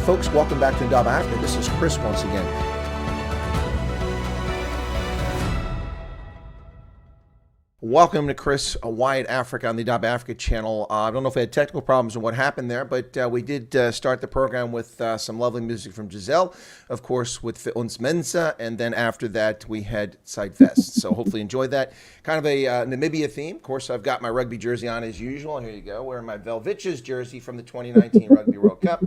folks, welcome back to Ndaba Africa. This is Chris once again. Welcome to Chris Wide Africa on the Ndaba Africa channel. I don't know if we had technical problems and what happened there, but we did start the program with some lovely music from Giselle, of course, with Für uns Mensa, and then after that we had Sidevest. So hopefully enjoyed that. Kind of a Namibia theme. Of course, I've got my rugby jersey on as usual. Here you go, wearing my Velviches jersey from the 2019 Rugby World Cup.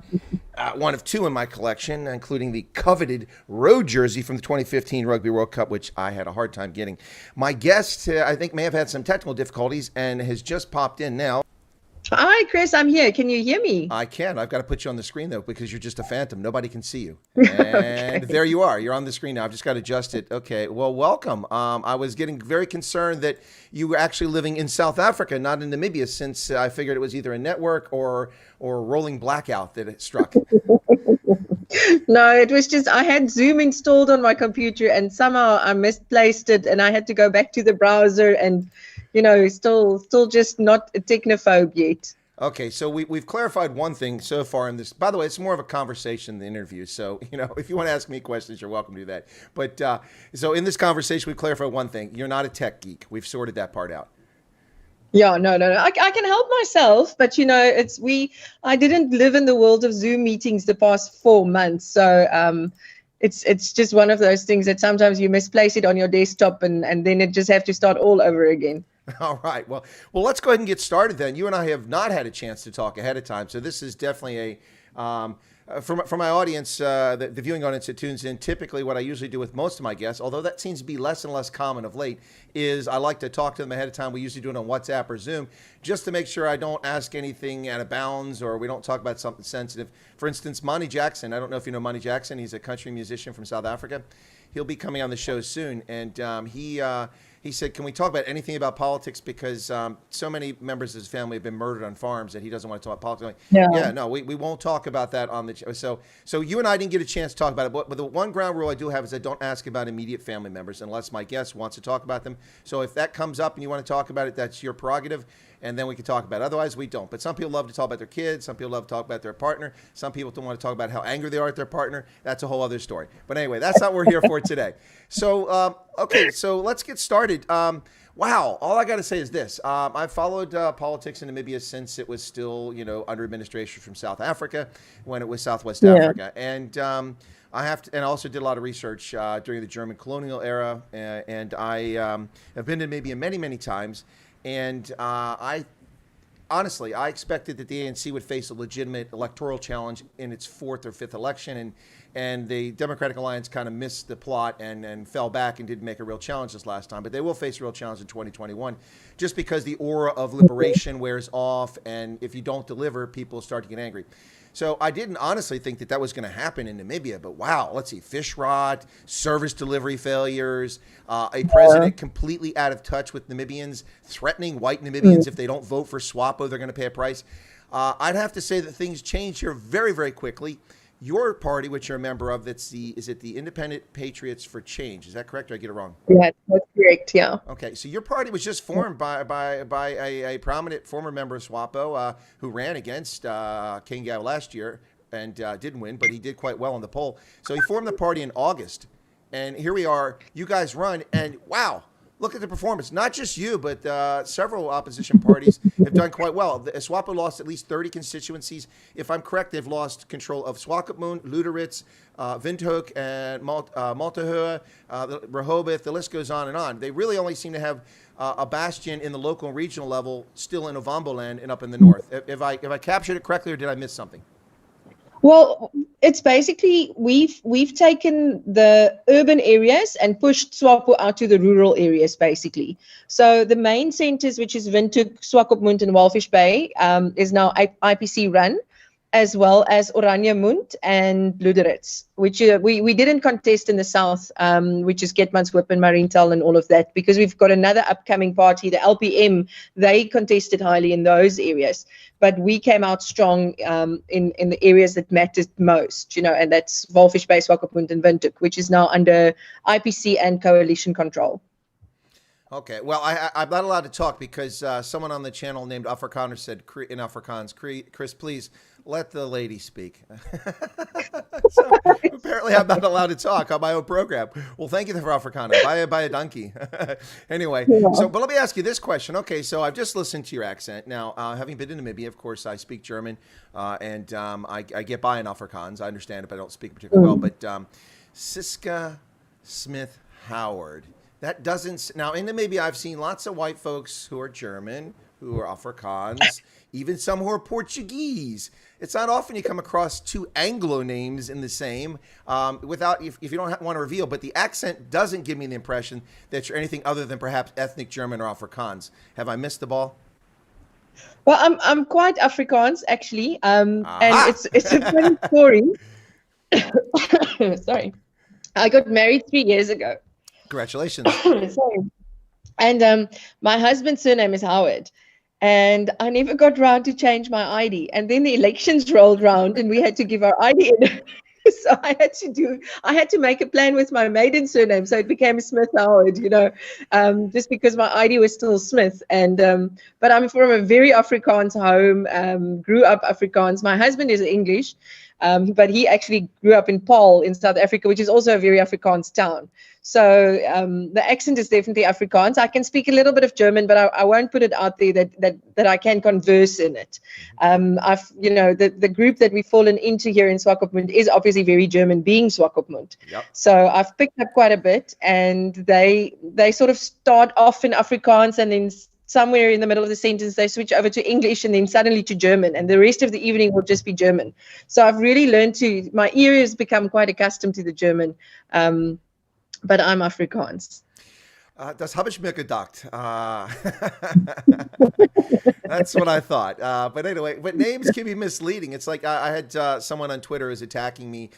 One of two in my collection, including the coveted road jersey from the 2015 Rugby World Cup, which I had a hard time getting. My guest, I think, may have had some technical difficulties and has just popped in now. Hi, Chris. I'm here. Can you hear me? I can. I've got to put you on the screen, though, because you're just a phantom. Nobody can see you. And there you are. You're on the screen now. I've just got to adjust it. Okay. Well, welcome. I was getting very concerned that you were actually living in South Africa, not in Namibia, since I figured it was either a network or a rolling blackout that it struck. No, it was just I had Zoom installed on my computer and somehow I misplaced it and I had to go back to the browser and, you know, still just not a technophobe yet. Okay, so we've clarified one thing so far in this. By the way, it's more of a conversation than an interview. So, you know, if you want to ask me questions, you're welcome to do that. But so in this conversation, we clarified one thing. You're not a tech geek. We've sorted that part out. Yeah, no. I can help myself, but you know, I didn't live in the world of Zoom meetings the past 4 months. So it's just one of those things that sometimes you misplace it on your desktop and then it just have to start all over again. All right. Well, let's go ahead and get started then. You and I have not had a chance to talk ahead of time. So this is definitely a for my audience, the viewing audience that tunes in, typically what I usually do with most of my guests, although that seems to be less and less common of late, is I like to talk to them ahead of time. We usually do it on WhatsApp or Zoom, just to make sure I don't ask anything out of bounds or we don't talk about something sensitive. For instance, Monty Jackson, I don't know if you know Monty Jackson. He's a country musician from South Africa. He'll be coming on the show soon, and he said, can we talk about anything about politics? Because so many members of his family have been murdered on farms that he doesn't want to talk about politics. Yeah, no, we won't talk about that on the show. So you and I didn't get a chance to talk about it. But the one ground rule I do have is I don't ask about immediate family members unless my guest wants to talk about them. So if that comes up and you want to talk about it, that's your prerogative. And then we can talk about it. Otherwise, we don't. But some people love to talk about their kids. Some people love to talk about their partner. Some people don't want to talk about how angry they are at their partner. That's a whole other story. But anyway, that's not what we're here for today. So, okay, so let's get started. Wow, all I got to say is this. I've followed politics in Namibia since it was still, you know, under administration from South Africa, when it was Southwest Africa. And I also did a lot of research during the German colonial era. And I have been to Namibia many, many times. And I expected that the ANC would face a legitimate electoral challenge in its fourth or fifth election, and the Democratic Alliance kind of missed the plot and fell back and didn't make a real challenge this last time. But they will face a real challenge in 2021, just because the aura of liberation wears off, and if you don't deliver, people start to get angry. So I didn't honestly think that was going to happen in Namibia, but wow, let's see, Fishrot, service delivery failures, a president completely out of touch with Namibians, threatening white Namibians if they don't vote for SWAPO, they're going to pay a price. I'd have to say that things changed here very, very quickly. Your party, which you're a member of, is it the Independent Patriots for Change? Is that correct, or did I get it wrong? Yeah, that's correct, yeah. Okay, so your party was just formed by a prominent former member of SWAPO who ran against King Gao last year and didn't win, but he did quite well on the poll. So he formed the party in August, and here we are. You guys run, and wow, look at the performance. Not just you, but several opposition parties have done quite well. SWAPO lost at least 30 constituencies. If I'm correct, they've lost control of Swakopmund, Luderitz, Windhoek, and Maltahua, Rehoboth. The list goes on and on. They really only seem to have a bastion in the local and regional level still in Ovamboland and up in the north. If I captured it correctly, or did I miss something? Well, it's basically we've taken the urban areas and pushed SWAPO out to the rural areas, basically. So the main centers, which is Windhoek, Swakopmund, and Walvis Bay, is now IPC run, as well as Oranjemund and Luderitz, which we didn't contest in the south, which is Keetmanshoop and Mariental and all of that, because we've got another upcoming party, the LPM. They contested highly in those areas, but we came out strong in the areas that mattered most, you know, and that's Walvis Bay, Swakopmund, and Windhoek, which is now under IPC and coalition control. Okay, well, I'm not allowed to talk because someone on the channel named Afrikaner said in Afrikaans, Chris, please let the lady speak. So apparently I'm not allowed to talk on my own program. Well, thank you for Afrikaner. Bye a donkey. Anyway, but let me ask you this question. Okay, so I've just listened to your accent. Now, having been in Namibia, of course, I speak German, and I get by in Afrikaans. I understand it, but I don't speak particularly well. But Ciske Smith Howard. That doesn't, now in Namibia, I've seen lots of white folks who are German, who are Afrikaans, even some who are Portuguese. It's not often you come across two Anglo names in the same, without, if you don't want to reveal, but the accent doesn't give me the impression that you're anything other than perhaps ethnic German or Afrikaans. Have I missed the ball? Well, I'm quite Afrikaans actually, and it's a funny story. Sorry, I got married 3 years ago. Congratulations. Sorry. And my husband's surname is Howard. And I never got around to change my ID. And then the elections rolled around and we had to give our ID in. So I had to make a plan with my maiden surname. So it became Smith Howard, just because my ID was still Smith. And but I'm from a very Afrikaans home, grew up Afrikaans. My husband is English, but he actually grew up in Paarl in South Africa, which is also a very Afrikaans town. So the accent is definitely Afrikaans. I can speak a little bit of German, but I won't put it out there that I can converse in it. The group that we've fallen into here in Swakopmund is obviously very German, being Swakopmund. Yep. So I've picked up quite a bit, and they sort of start off in Afrikaans, and then somewhere in the middle of the sentence they switch over to English, and then suddenly to German, and the rest of the evening will just be German. So I've really learned my ear has become quite accustomed to the German. But I'm Afrikaans. Das habe ich mir gedacht. That's what I thought. But anyway, but names can be misleading. It's like I had someone on Twitter is attacking me,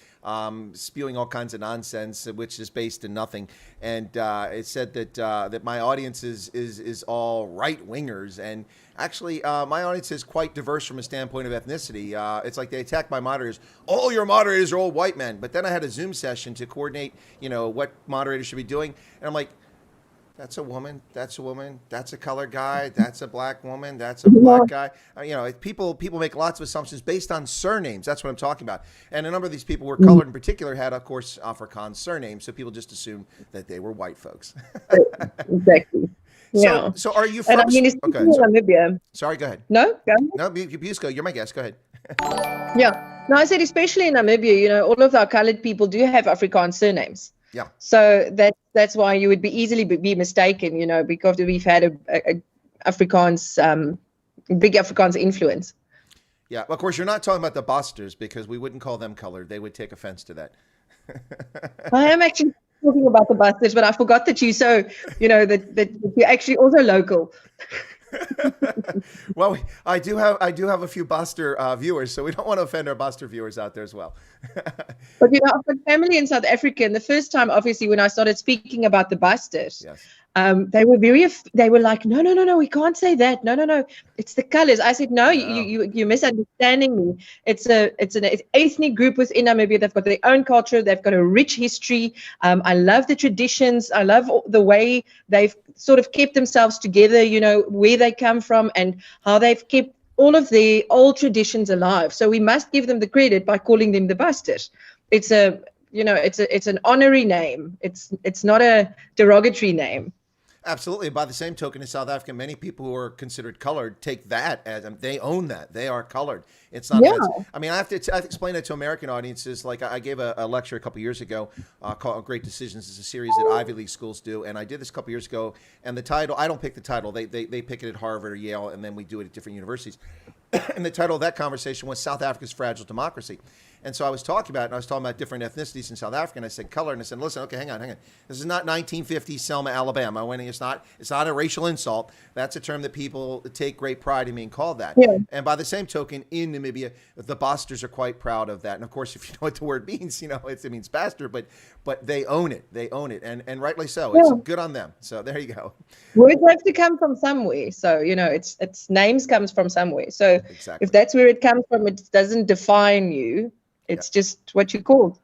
spewing all kinds of nonsense, which is based in nothing. And it said that my audience is all right wingers, and actually my audience is quite diverse from a standpoint of ethnicity. It's like they attack my moderators. All your moderators are old white men. But then I had a Zoom session to coordinate, what moderators should be doing, and I'm like, that's a woman. That's a woman. That's a colored guy. That's a black woman. That's a black guy. People make lots of assumptions based on surnames. That's what I'm talking about. And a number of these people were colored in particular had, of course, Afrikaans surnames. So people just assumed that they were white folks. Exactly. Yeah. So are you from? And I mean, it's Namibia. Sorry, go ahead. No, go ahead. No, you go. You're my guest. Go ahead. Yeah. No, I said especially in Namibia, all of our colored people do have Afrikaans surnames. Yeah. So that's why you would be easily be mistaken, because we've had a Afrikaans, big Afrikaans influence. Yeah. Well, of course, you're not talking about the Bosters, because we wouldn't call them colored. They would take offense to that. I am actually talking about the Bosters, but I forgot that that you're actually also local. Well, I do have a few Buster viewers, so we don't want to offend our Buster viewers out there as well. But I've got family in South Africa, and the first time, obviously, when I started speaking about the Busters, yes. They were like, no, we can't say that. No, it's the colors. I said, no, you're misunderstanding me. It's an ethnic group within Namibia. They've got their own culture. They've got a rich history. I love the traditions. I love the way they've sort of kept themselves together, where they come from and how they've kept all of their old traditions alive. So we must give them the credit by calling them the Busters. It's an honorary name. It's not a derogatory name. Absolutely. By the same token, in South Africa, many people who are considered colored take that as they own that. They are colored. It's not. Yeah. I mean, I have to explain that to American audiences. Like I gave a lecture a couple of years ago called "Great Decisions." It's a series that Ivy League schools do, and I did this a couple of years ago. And the title, I don't pick the title. They pick it at Harvard or Yale, and then we do it at different universities. And the title of that conversation was "South Africa's Fragile Democracy." And so I was talking about it, and I was talking about different ethnicities in South Africa, and I said color, and I said, listen, okay, hang on. This is not 1950s Selma, Alabama. It's not a racial insult. That's a term that people take great pride in being called that. Yeah. And by the same token, in Namibia, the Bosters are quite proud of that. And of course, if you know what the word means, it means bastard, but they own it. They own it, and rightly so. Yeah. It's good on them. So there you go. Words have to come from somewhere. So, it's names comes from somewhere. So exactly. If that's where it comes from, it doesn't define you. It's just what you called.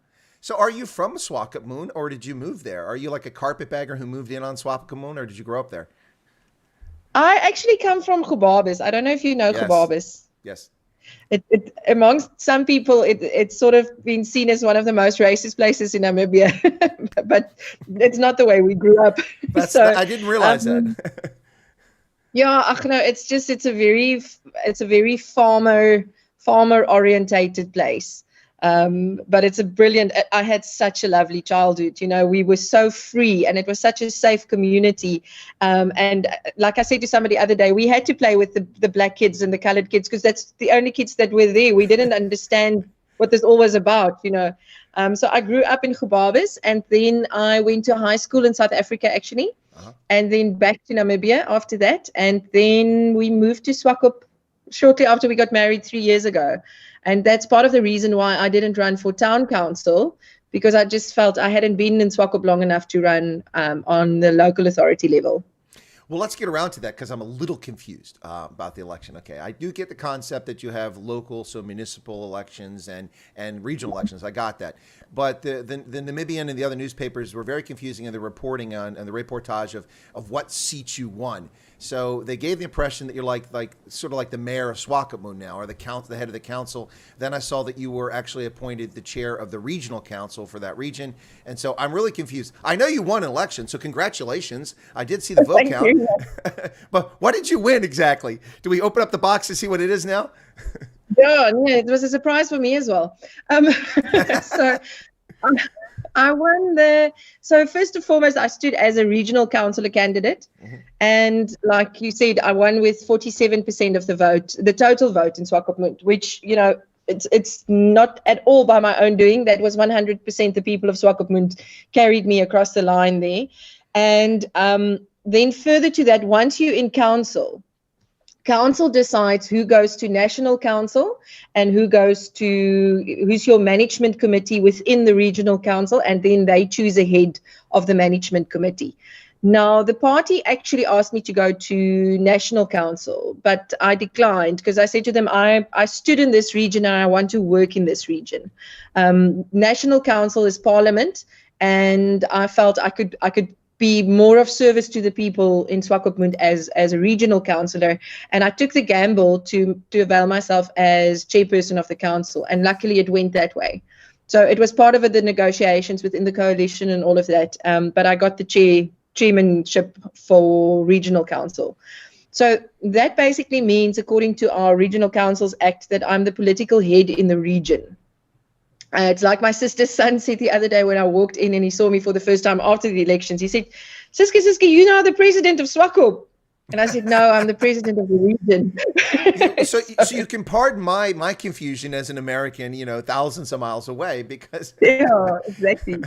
So are you from Swakopmund, or did you move there? Are you like a carpetbagger who moved in on Swakopmund, or did you grow up there? I actually come from Gobabis. I don't know if you know Yes. Gobabis. Yes. Amongst some people, it's sort of been seen as one of the most racist places in Namibia, but it's not the way we grew up. So, I didn't realize that. yeah, no, it's a very farmer orientated place. But it's a brilliant. I had such a lovely childhood. We were so free, and it was such a safe community. And like I said to somebody the other day, we had to play with the black kids and the colored kids because that's the only kids that were there. We didn't understand what this all was about. So I grew up in Gobabis, and then I went to high school in South Africa, actually, and then back to Namibia after that, and then we moved to Swakop shortly after we got married 3 years ago. And that's part of the reason why I didn't run for town council, because I just felt I hadn't been in Swakop long enough to run on the local authority level. Well, let's get around to that because I'm a little confused about the election. Okay, I do get the concept that you have local, so municipal elections and regional elections. I got that. But the Namibian and the other newspapers were very confusing in the reporting and the reportage of what seats you won. So they gave the impression that you're like sort of like the mayor of Swakopmund now, or the head of the council. Then I saw that you were actually appointed the chair of the regional council for that region. And so I'm really confused. I know you won an election, so congratulations. I did see the vote count. But what did you win exactly? Do we open up the box to see what it is now? Yeah, it was a surprise for me as well. So I won so first and foremost, I stood as a regional councillor candidate. And like you said, I won with 47% of the vote, the total vote in Swakopmund, which, it's not at all by my own doing. That was 100% the people of Swakopmund carried me across the line there. And then further to that, once you're in council decides who goes to national council and who's your management committee within the regional council, and then they choose a head of the management committee. Now, the party actually asked me to go to national council, but I declined because I said to them, I stood in this region and I want to work in this region. National council is parliament, and I felt I could be more of service to the people in Swakopmund as a regional councillor. And I took the gamble to avail myself as chairperson of the council. And luckily it went that way. So it was part of the negotiations within the coalition and all of that. But I got the chairmanship for regional council. So that basically means, according to our Regional Councils Act, that I'm the political head in the region. It's like my sister's son said the other day when I walked in and he saw me for the first time after the elections. He said, Ciske, you know the president of Swakop. And I said, no, I'm the president of the region. So you can pardon my confusion as an American, thousands of miles away, because yeah, exactly.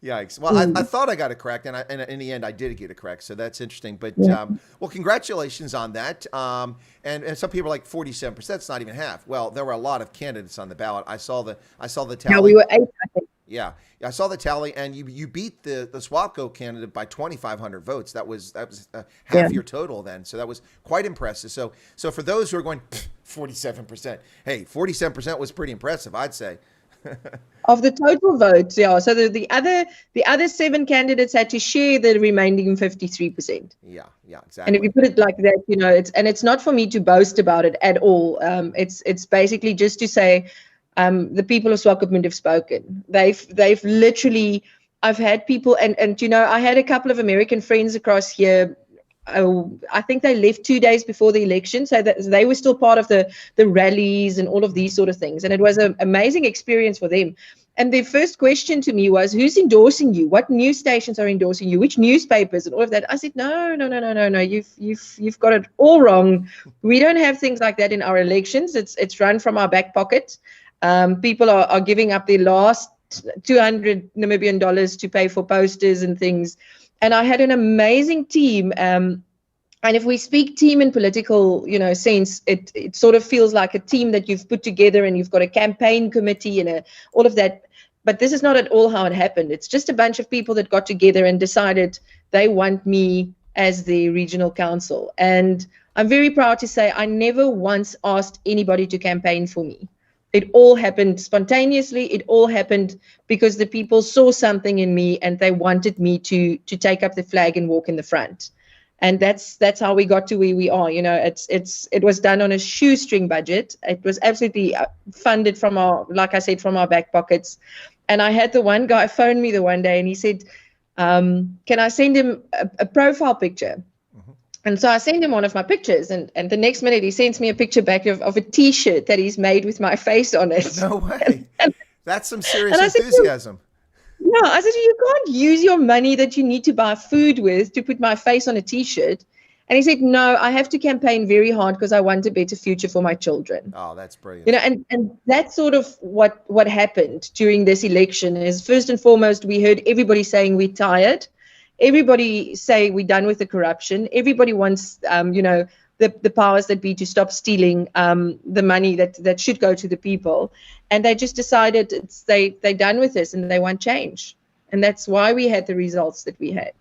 Yikes. Well, I thought I got it correct, and in the end, I did get it correct. So that's interesting. But, well, congratulations on that. And some people are like 47%. That's not even half. Well, there were a lot of candidates on the ballot. I saw the tally. Yeah, we were 8, I think. Yeah, I saw the tally, and you beat the SWAPO candidate by 2,500 votes. That was half your total then. So that was quite impressive. So for those who are going 47%, hey, 47% was pretty impressive, I'd say. Of the total votes, yeah. So the other 7 candidates had to share the remaining 53%. Yeah, exactly. And if you put it like that, it's not for me to boast about it at all. It's basically just to say, the people of Swakopmund have spoken. They've literally. I've had people, and I had a couple of American friends across here. I think they left 2 days before the election, so that they were still part of the rallies and all of these sort of things. And it was an amazing experience for them. And their first question to me was, who's endorsing you? What news stations are endorsing you? Which newspapers and all of that? I said, no. You've got it all wrong. We don't have things like that in our elections. It's run from our back pocket. People are giving up their last 200 Namibian dollars to pay for posters and things. And I had an amazing team. And if we speak team in political, sense, it sort of feels like a team that you've put together and you've got a campaign committee and all of that. But this is not at all how it happened. It's just a bunch of people that got together and decided they want me as the regional council. And I'm very proud to say I never once asked anybody to campaign for me. It all happened spontaneously. It all happened because the people saw something in me and they wanted me to take up the flag and walk in the front. And that's how we got to where we are. It was done on a shoestring budget. It was absolutely funded from like I said, from our back pockets. And I had the one guy phone me the one day and he said, can I send him a profile picture? And so I sent him one of my pictures, and the next minute he sends me a picture back of a T-shirt that he's made with my face on it. No way. That's some serious enthusiasm. No, I said, you can't use your money that you need to buy food with to put my face on a T-shirt. And he said, no, I have to campaign very hard because I want a better future for my children. Oh, that's brilliant. And that's sort of what happened during this election is, first and foremost, we heard everybody saying we're tired. Everybody say we're done with the corruption. Everybody wants, the powers that be to stop stealing the money that should go to the people. And they just decided they're done with this and they want change. And that's why we had the results that we had.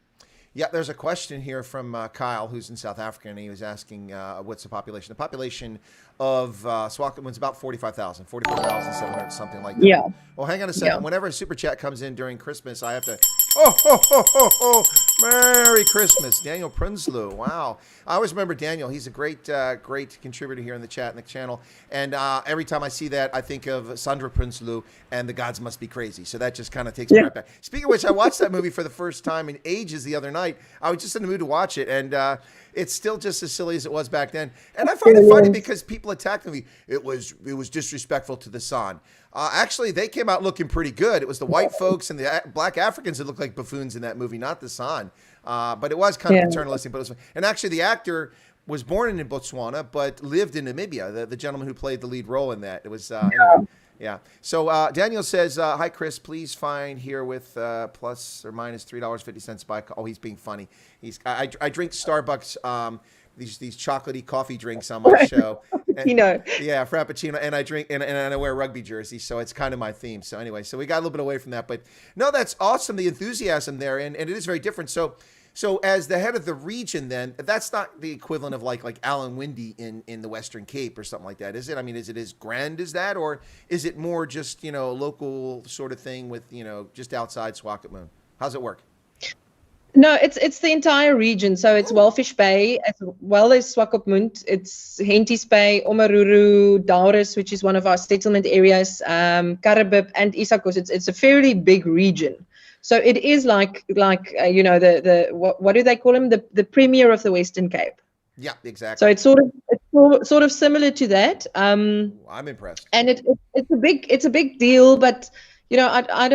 Yeah, there's a question here from Kyle, who's in South Africa, and he was asking what's the population? The population of Swakopmund's about 45,700, something like that. Yeah. Well, hang on a second. Yeah. Whenever a super chat comes in during Christmas, I have to, oh, Merry Christmas. Daniel Prinsloo. Wow. I always remember Daniel. He's a great contributor here in the chat and the channel. And every time I see that, I think of Sandra Prinsloo and The Gods Must Be Crazy. So that just kind of takes me right back. Speaking of which, I watched that movie for the first time in ages the other night. I was just in the mood to watch it, and it's still just as silly as it was back then. And I find it funny because people attacked me. It was disrespectful to the San. Actually, they came out looking pretty good. It was the white folks and the black Africans that looked like buffoons in that movie, not the San. But it was kind of paternalistic. But it was, and actually, the actor was born in Botswana but lived in Namibia. The gentleman who played the lead role in that. It was anyway. Yeah. So Daniel says, hi, Chris, please find here with plus or minus $3.50 by. Oh, he's being funny. I drink Starbucks, these chocolatey coffee drinks on my show. And, yeah, Frappuccino. And I drink and I wear rugby jerseys. So it's kind of my theme. So anyway, so we got a little bit away from that. But no, that's awesome. The enthusiasm there. And it is very different. So as the head of the region, then that's not the equivalent of like Alan Windy in the Western Cape or something like that, is it? I mean, is it as grand as that, or is it more just local sort of thing with just outside Swakopmund? How's it work? No, it's the entire region. So it's Walfish Bay as well as Swakopmund. It's Henties Bay, Omaruru, Daurus, which is one of our settlement areas, Karabib and Isakos. It's a fairly big region. So it is like the what do they call him? The premier of the Western Cape. Yeah, exactly. So it's sort of similar to that. I'm impressed. And it's a big deal, but I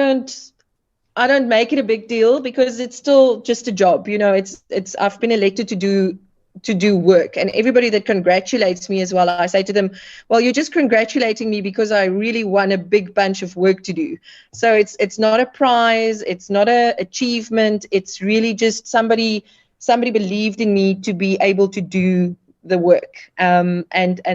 don't make it a big deal because it's still just a job. I've been elected to do work, and everybody that congratulates me as well, I say to them, well, you're just congratulating me because I really won a big bunch of work to do. So it's not a prize, it's not a achievement, it's really just somebody believed in me to be able to do the work, and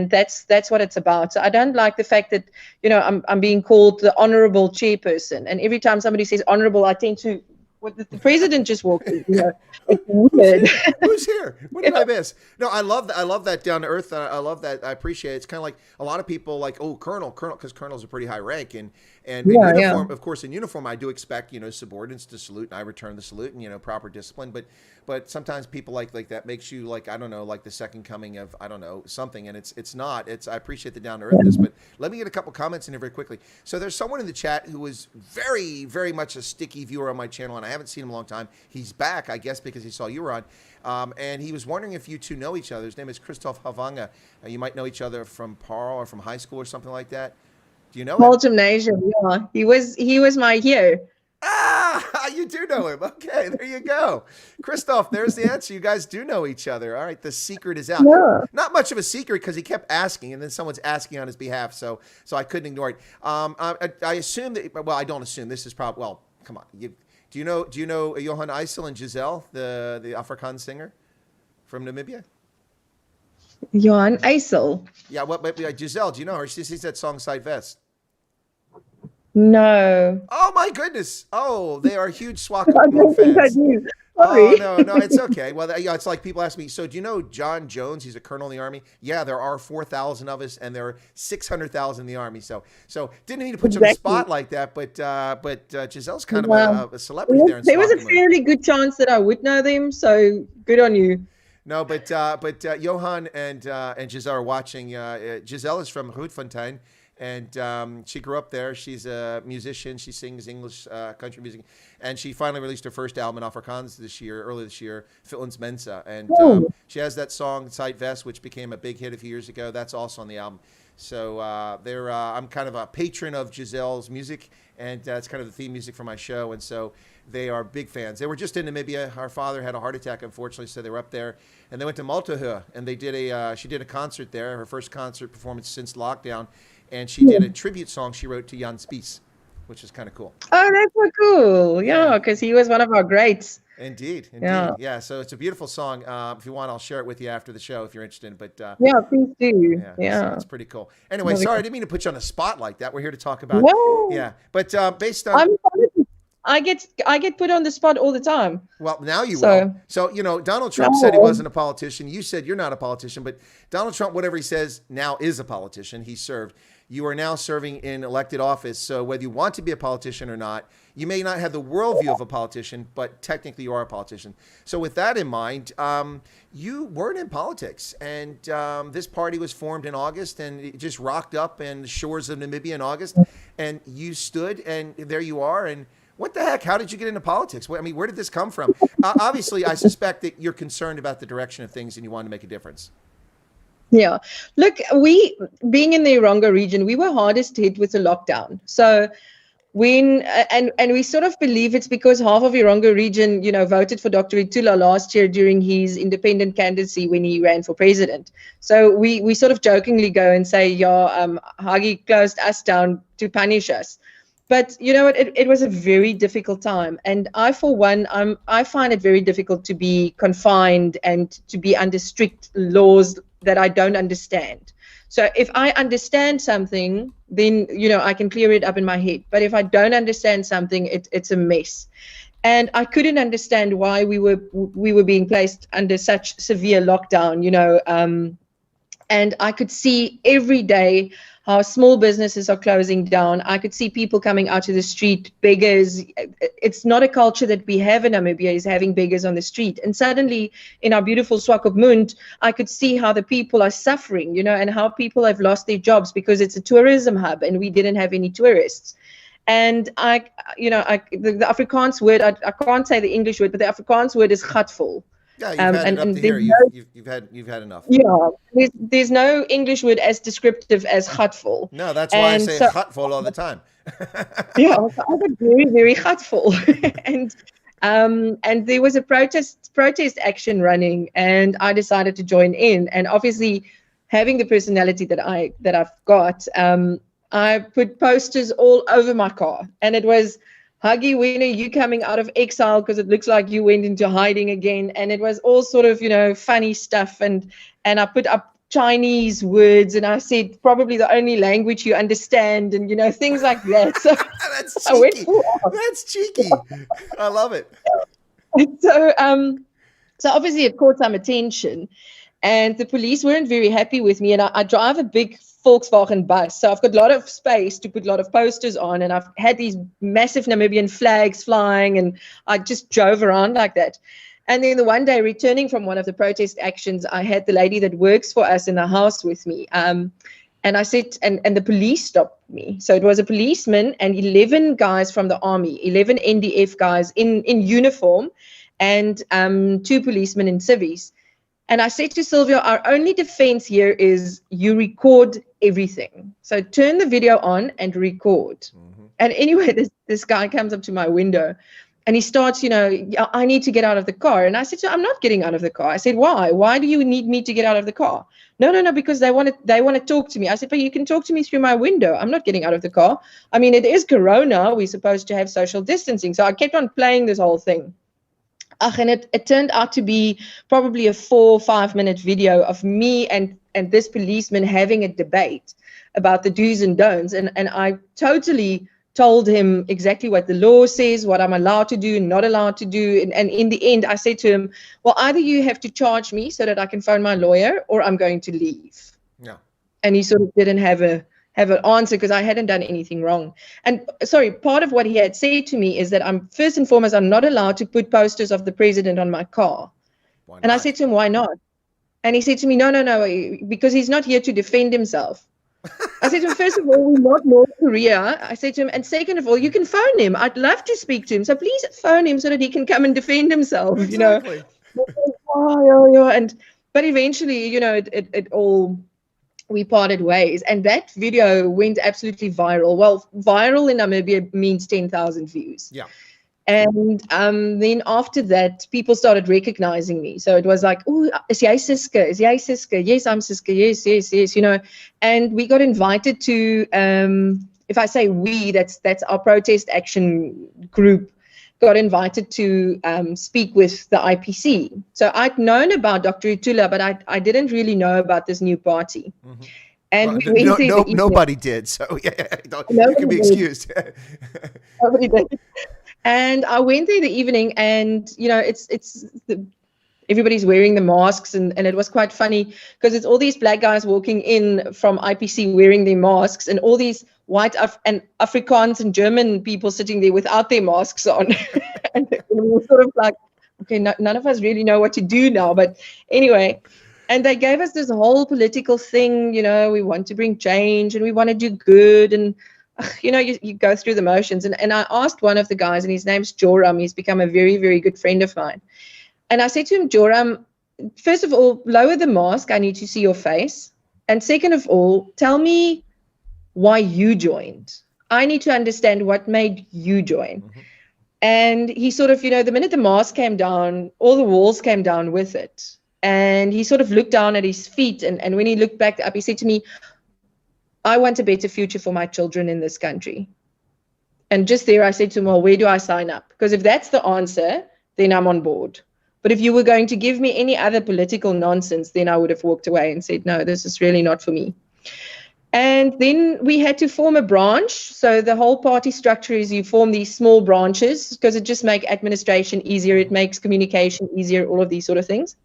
that's what it's about. So I don't like the fact that I'm being called the honorable chairperson, and every time somebody says honorable, I tend to. What the president just walked in. It's weird. Who's here? What did I miss? No, I love that down to earth. I love that. I appreciate it. It's kind of like a lot of people like, oh, colonel, because colonel's a pretty high rank, and in uniform, of course, in uniform, I do expect subordinates to salute, and I return the salute, and proper discipline. But sometimes people like that makes you like, I don't know, like the second coming of I don't know something, and it's not. I appreciate the down to earthness, but let me get a couple comments in here very quickly. So there's someone in the chat who was very, very much a sticky viewer on my channel, and I haven't seen him in a long time. He's back, I guess, because he saw you were on. And he was wondering if you two know each other. His name is Christoph Havanga. You might know each other from Paarl or from high school or something like that. Do you know Paarl him? Gymnasium, yeah. He was my hero. Ah, you do know him. Okay, there you go. Christoph, there's the answer. You guys do know each other. All right, the secret is out. Yeah. Not much of a secret because he kept asking, and then someone's asking on his behalf, so I couldn't ignore it. I assume that, well, I don't assume. This is probably, well, come on. Do you know Johan Eisel and Giselle, the Afrikaans singer from Namibia? Johan Eisel? Yeah, Giselle, do you know her? She sings that song Side Vest. No. Oh my goodness! Oh, they are huge Swakopmund fans. Oh, Sorry. no, it's okay. Well, it's like people ask me, so do you know John Jones? He's a colonel in the army. Yeah, there are 4,000 of us, and there are 600,000 in the army. So didn't mean to put you on the Exactly. spot like that, but Giselle's kind of Wow. a celebrity there in There was a Swakopmund. fairly good chance that I would know them, so good on you. No, but Johan and Giselle are watching. Giselle is from Grootfontein, and she grew up there. She's a musician. She sings English country music, and she finally released her first album in Afrikaans early this year, Films Mensa, and Oh, she has that song "Tight Vest," which became a big hit a few years ago. That's also on the album. So I'm kind of a patron of Giselle's music, and it's kind of the theme music for my show, and so they are big fans. They were just in Namibia. Our father had a heart attack, unfortunately, so they were up there, and they went to Maltahua, and they did she did a concert there, her first concert performance since lockdown, and she did a tribute song she wrote to Jan Spies, which is kind of cool. oh, that's so cool. Yeah, because he was one of our greats. Indeed. Yeah. Yeah, so it's a beautiful song. If you want, I'll share it with you after the show if you're interested. But Yeah, please do. yeah, Yeah. it's pretty cool. Anyway, sorry, I didn't mean to put you on a spot like that. We're here to talk about No, yeah, but based on I'm I get put on the spot all the time. well, now you So- will. So Donald Trump said he wasn't a politician. You said you're not a politician, but Donald Trump, whatever he says now, is a politician. He served. You are now serving in elected office. So whether you want to be a politician or not, you may not have the worldview of a politician, but technically you are a politician. So with that in mind, you weren't in politics, and this party was formed in August, and it just rocked up in the shores of Namibia in August, and you stood, and there you are, and what the heck? How did you get into politics? I mean, where did this come from? Obviously, I suspect that you're concerned about the direction of things and you want to make a difference. Yeah. Look, we, being in the Eronga region, we were hardest hit with the lockdown. So when, and we sort of believe it's because half of Eronga region, voted for Dr. Itula last year during his independent candidacy when he ran for president. So we sort of jokingly go and say, yeah, Hagi closed us down to punish us. But you know what? It was a very difficult time, and I, for one, I find it very difficult to be confined and to be under strict laws that I don't understand. So if I understand something, then I can clear it up in my head. But if I don't understand something, it's a mess. And I couldn't understand why we were being placed under such severe lockdown. And I could see every day how small businesses are closing down. I could see people coming out to the street, beggars. It's not a culture that we have in Namibia, is having beggars on the street. And suddenly in our beautiful Swakopmund, I could see how the people are suffering, and how people have lost their jobs because it's a tourism hub and we didn't have any tourists. And the Afrikaans word, I can't say the English word, but the Afrikaans word is gatvol. Yeah, you've had it up to here. You've had enough. Yeah, there's no English word as descriptive as gatvol. No, that's why I say gatvol all the time. Yeah, so I got very, very gatvol. And there was a protest action running, and I decided to join in. And obviously, having the personality that I've got, I put posters all over my car, and it was, Huggy, when are you coming out of exile? Because it looks like you went into hiding again. And it was all sort of, funny stuff. And I put up Chinese words, and I said probably the only language you understand, and things like that. So That's cheeky. That's cheeky. I love it. So obviously it caught some attention, and the police weren't very happy with me. And I drive a big Volkswagen bus, so I've got a lot of space to put a lot of posters on, and I've had these massive Namibian flags flying, and I just drove around like that. And then the one day, returning from one of the protest actions, I had the lady that works for us in the house with me, and I said, and the police stopped me. So it was a policeman and 11 guys from the army, 11 NDF guys in uniform, and 2 policemen in civvies. And I said to Sylvia, our only defense here is you record everything. So turn the video on and record. Mm-hmm. And anyway, this guy comes up to my window and he starts, I need to get out of the car. And I said, I'm not getting out of the car. I said, why? Why do you need me to get out of the car? No, because they want to talk to me. I said, but you can talk to me through my window. I'm not getting out of the car. I mean, it is Corona. We're supposed to have social distancing. So I kept on playing this whole thing. And it turned out to be probably a 4 or 5 minute video of me and this policeman having a debate about the do's and don'ts. And I totally told him exactly what the law says, what I'm allowed to do, not allowed to do. And in the end, I said to him, well, either you have to charge me so that I can phone my lawyer, or I'm going to leave. Yeah. And he sort of didn't have an answer because I hadn't done anything wrong. And sorry, part of what he had said to me is that I'm first and foremost, I'm not allowed to put posters of the president on my car. Why not? And I said to him, why not? And he said to me, no, because he's not here to defend himself. I said to him, first of all, we're not North Korea. I said to him, and second of all, you can phone him. I'd love to speak to him. So please phone him so that he can come and defend himself, Exactly. But eventually, it all, we parted ways. And that video went absolutely viral. Well, viral in Namibia means 10,000 views. Yeah. And then after that, people started recognizing me. So it was like, oh, is jy Ciske? Is jy Ciske? Yes, I'm Ciske. Yes, And we got invited to, if I say we, that's our protest action group, got invited to speak with the IPC. So I'd known about Dr. Utula, but I didn't really know about this new party. Mm-hmm. And well, nobody did. So yeah, you can be excused. Nobody did. And I went there the evening, and everybody's wearing the masks, and it was quite funny because it's all these black guys walking in from IPC wearing their masks, and all these white and Afrikaans and German people sitting there without their masks on. And we were sort of like, okay, none of us really know what to do now. But anyway, and they gave us this whole political thing, we want to bring change and we want to do good, and you go through the motions. And I asked one of the guys, and his name's Joram. He's become a very, very good friend of mine. And I said to him, Joram, first of all, lower the mask. I need to see your face. And second of all, tell me why you joined. I need to understand what made you join. Mm-hmm. And he sort of, the minute the mask came down, all the walls came down with it. And he sort of looked down at his feet. And when he looked back up, he said to me, I want a better future for my children in this country. And just there, I said to him, well, where do I sign up? Because if that's the answer, then I'm on board. But if you were going to give me any other political nonsense, then I would have walked away and said, no, this is really not for me. And then we had to form a branch. So the whole party structure is you form these small branches because it just makes administration easier. It makes communication easier, all of these sort of things.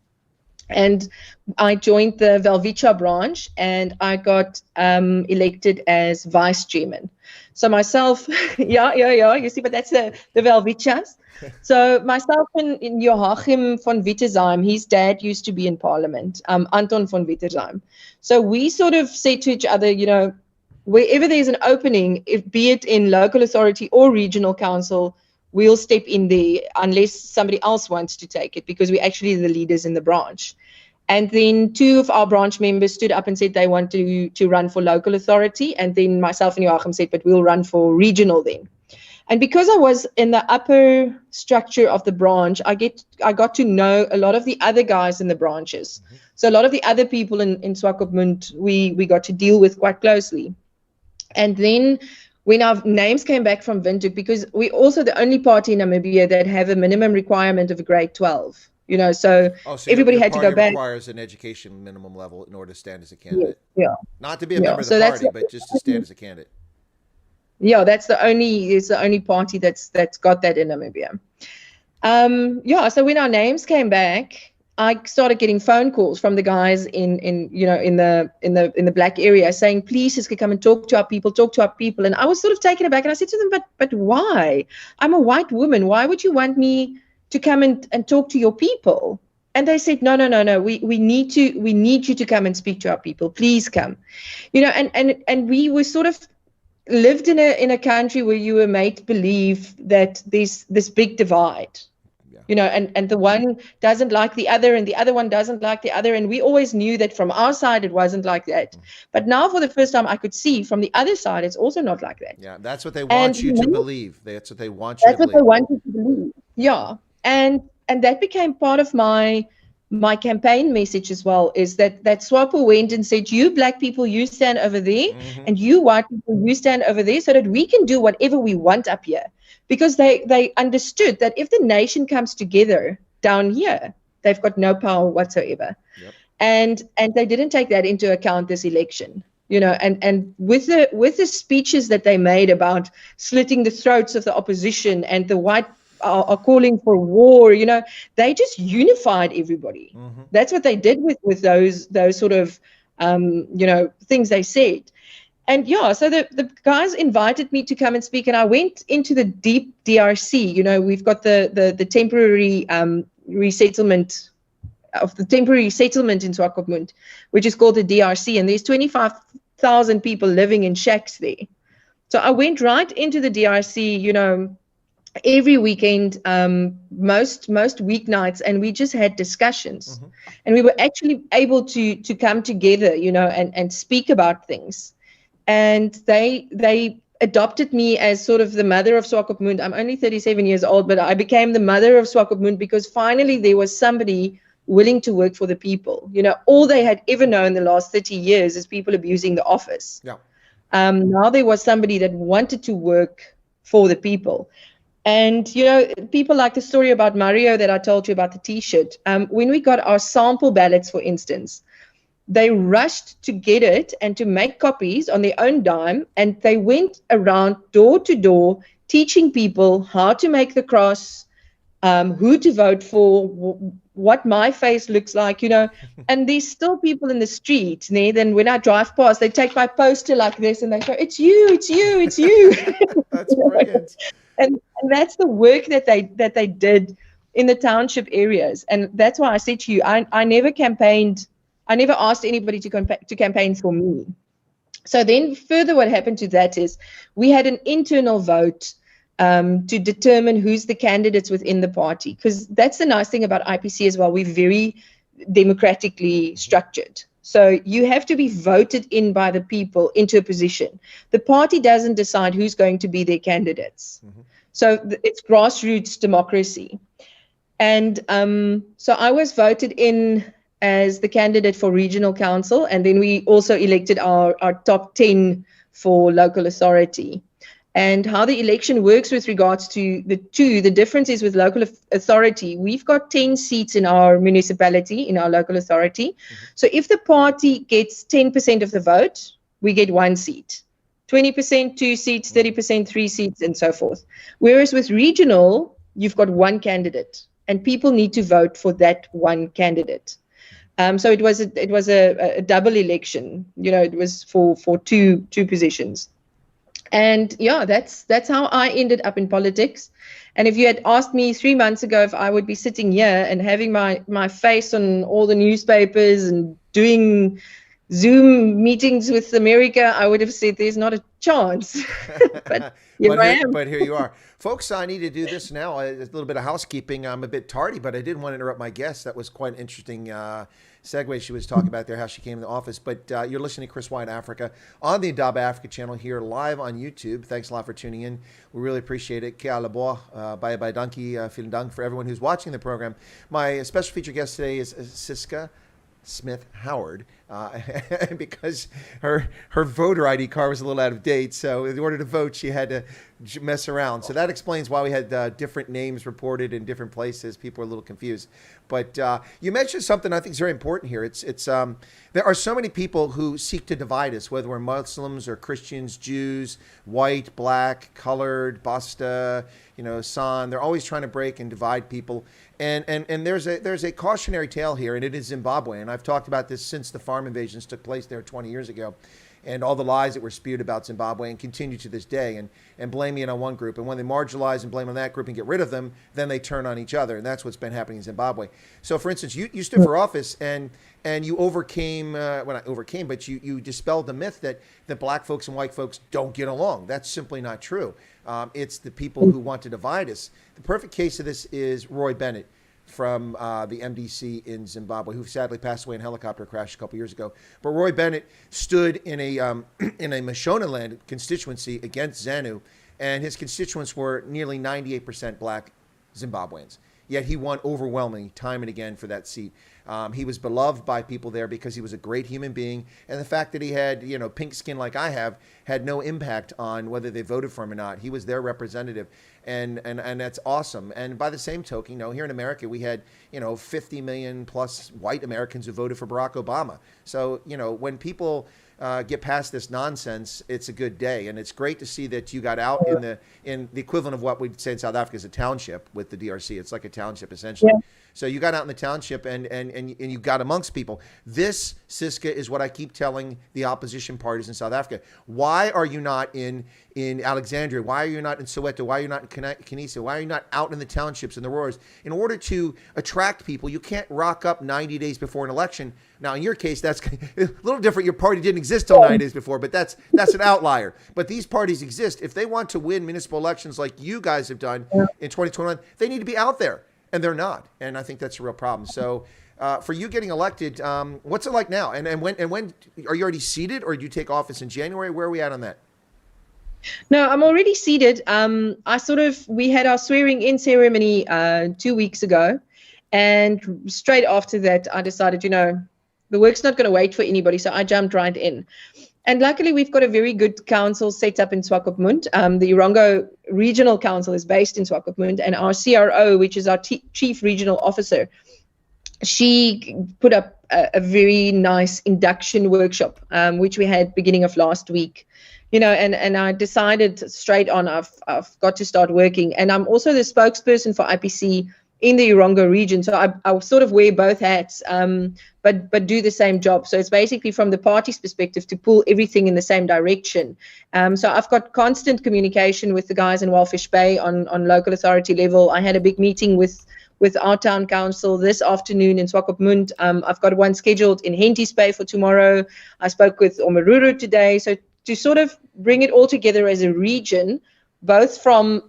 And I joined the Velvicha branch, and I got elected as vice chairman. So myself, you see, but that's the Velvichas. So myself and Joachim von Wittersheim, his dad used to be in parliament, Anton von Wittersheim. So we sort of said to each other, wherever there's an opening, be it in local authority or regional council, we'll step in there unless somebody else wants to take it, because we're actually the leaders in the branch. And then two of our branch members stood up and said they want to run for local authority. And then myself and Joachim said, but we'll run for regional then. And because I was in the upper structure of the branch, I got to know a lot of the other guys in the branches. Mm-hmm. So a lot of the other people in Swakopmund, we got to deal with quite closely. And then when our names came back from Windhoek, because we're also the only party in Namibia that have a minimum requirement of a grade 12, so everybody had to go back. Requires an education minimum level in order to stand as a candidate. Yeah. Not to be a member of the party, but just to stand as a candidate. Yeah, it's the only party that's got that in Namibia. So when our names came back, I started getting phone calls from the guys in the black area saying, please, Ciske, come and talk to our people. And I was sort of taken aback, and I said to them, but why? I'm a white woman. Why would you want me to come and talk to your people? And they said, no. We need you to come and speak to our people. Please come. And we were sort of lived in a country where you were made to believe that there's this big divide. And the one doesn't like the other, and the other one doesn't like the other. And we always knew that from our side, it wasn't like that. But now for the first time, I could see from the other side, it's also not like that. Yeah, that's what they want you to believe. That's what they want you to believe. That's what they want you to believe. Yeah. And that became part of my campaign message as well, is that SWAPO went and said, you black people, you stand over there, mm-hmm. and you white people, you stand over there, so that we can do whatever we want up here. Because they understood that if the nation comes together down here, they've got no power whatsoever. Yep. And they didn't take that into account this election. and with the speeches that they made about slitting the throats of the opposition and the white are calling for war, they just unified everybody. Mm-hmm. That's what they did with those sort of things they said. And so the guys invited me to come and speak, and I went into the deep DRC. We've got the temporary resettlement of the temporary settlement in Swakopmund, which is called the DRC, and there's 25,000 people living in shacks there. So I went right into the DRC, every weekend, most weeknights, and we just had discussions. Mm-hmm. And we were actually able to come together, and speak about things. And they adopted me as sort of the mother of Swakopmund. I'm only 37 years old, but I became the mother of Swakopmund because finally there was somebody willing to work for the people. All they had ever known the last 30 years is people abusing the office. Yeah. Now there was somebody that wanted to work for the people. And, people like the story about Mario that I told you about the T-shirt. When we got our sample ballots, for instance, they rushed to get it and to make copies on their own dime. And they went around door to door teaching people how to make the cross, who to vote for, what my face looks like, and there's still people in the street. Then when I drive past, they take my poster like this and they go, it's you, it's you, it's you. That's brilliant. And that's the work that they did in the township areas. And that's why I said to you, I never campaigned. I never asked anybody to campaign for me. So then further what happened to that is we had an internal vote to determine who's the candidates within the party, because that's the nice thing about IPC as well. We're very democratically structured. So you have to be voted in by the people into a position. The party doesn't decide who's going to be their candidates. Mm-hmm. So it's grassroots democracy. And so I was voted in as the candidate for regional council, and then we also elected our top 10 for local authority. And how the election works with regards to the difference is with local authority, we've got 10 seats in our municipality, in our local authority. Mm-hmm. So if the party gets 10% of the vote, we get 1 seat. 20%, 2 seats, 30%, 3 seats, and so forth. Whereas with regional, you've got 1 candidate, and people need to vote for that 1 candidate. So it was a double election. It was for two positions. And that's how I ended up in politics. And if you had asked me 3 months ago if I would be sitting here and having my face on all the newspapers and doing Zoom meetings with America, I would have said there's not a chance. But here I am. But here you are. Folks, I need to do this now. A little bit of housekeeping. I'm a bit tardy, but I didn't want to interrupt my guest. That was quite an interesting segue she was talking about there, how she came in the office. But you're listening to Chris White Africa on the Indaba Africa channel here live on YouTube. Thanks a lot for tuning in. We really appreciate it. Kia leboa, bye bye dankie, vielen dank for everyone who's watching the program. My special feature guest today is Ciske Smith Howard, because her voter ID card was a little out of date. So in order to vote, she had to mess around. So that explains why we had different names reported in different places. People are a little confused. But you mentioned something I think is very important here. It's there are so many people who seek to divide us, whether we're Muslims or Christians, Jews, white, black, colored, Basta, San. They're always trying to break and divide people. And there's a cautionary tale here, and it is Zimbabwe. And I've talked about this since the farm invasions took place there 20 years ago, and all the lies that were spewed about Zimbabwe and continue to this day, and blaming it on one group. And when they marginalize and blame on that group and get rid of them, then they turn on each other. And that's what's been happening in Zimbabwe. So, for instance, you stood for office and you overcame, not overcame, but you dispelled the myth that black folks and white folks don't get along. That's simply not true. It's the people who want to divide us. The perfect case of this is Roy Bennett from the MDC in Zimbabwe, who sadly passed away in a helicopter crash a couple years ago. But Roy Bennett stood in a Mashonaland constituency against ZANU, and his constituents were nearly 98% black Zimbabweans. Yet he won overwhelmingly time and again for that seat. He was beloved by people there because he was a great human being, and the fact that he had pink skin like I have had no impact on whether they voted for him or not. He was their representative, and that's awesome. And by the same token, here in America we had 50 million plus white Americans who voted for Barack Obama. So when people get past this nonsense, it's a good day. And it's great to see that you got out in the equivalent of what we'd say in South Africa is a township with the DRC. It's like a township essentially. Yeah. So you got out in the township and you got amongst people. This, Ciske, is what I keep telling the opposition parties in South Africa. Why are you not in Alexandria? Why are you not in Soweto? Why are you not in Kanisa? Why are you not out in the townships and the rurals? In order to attract people, you can't rock up 90 days before an election. Now, in your case, that's a little different. Your party didn't exist till 9 days before, but that's an outlier. But these parties exist. If they want to win municipal elections like you guys have done in 2021, they need to be out there, and they're not. And I think that's a real problem. So for you getting elected, what's it like now? And when are you already seated, or do you take office in January? Where are we at on that? No, I'm already seated. We had our swearing in ceremony 2 weeks ago, and straight after that, I decided, the work's not going to wait for anybody, so I jumped right in. And luckily, we've got a very good council set up in Swakopmund. The Urongo Regional Council is based in Swakopmund, and our CRO, which is our Chief Regional Officer, she put up a very nice induction workshop, which we had beginning of last week. And I decided straight on I've got to start working. And I'm also the spokesperson for IPC in the Urongo region. So I sort of wear both hats, but do the same job. So it's basically from the party's perspective to pull everything in the same direction. So I've got constant communication with the guys in Walfish Bay on local authority level. I had a big meeting with our town council this afternoon in Swakopmund. I've got one scheduled in Henties Bay for tomorrow. I spoke with Omaruru today. So to sort of bring it all together as a region, both from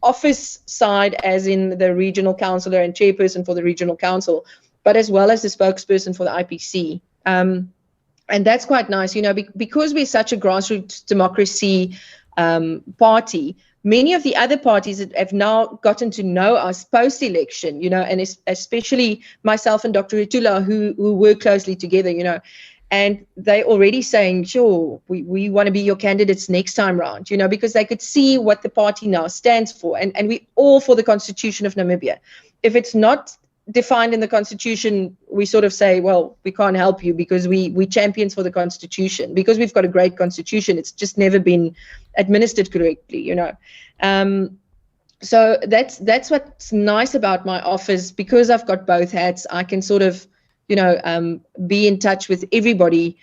office side, as in the regional councillor and chairperson for the regional council, but as well as the spokesperson for the IPC. And that's quite nice, because we're such a grassroots democracy party. Many of the other parties that have now gotten to know us post-election, and especially myself and Dr. Rutula, who work closely together, and they already saying, sure, we want to be your candidates next time round, because they could see what the party now stands for. And we all for the Constitution of Namibia. If it's not defined in the Constitution, we sort of say, well, we can't help you, because we champions for the Constitution, because we've got a great Constitution. It's just never been administered correctly, So that's what's nice about my office. Because I've got both hats, I can sort of be in touch with everybody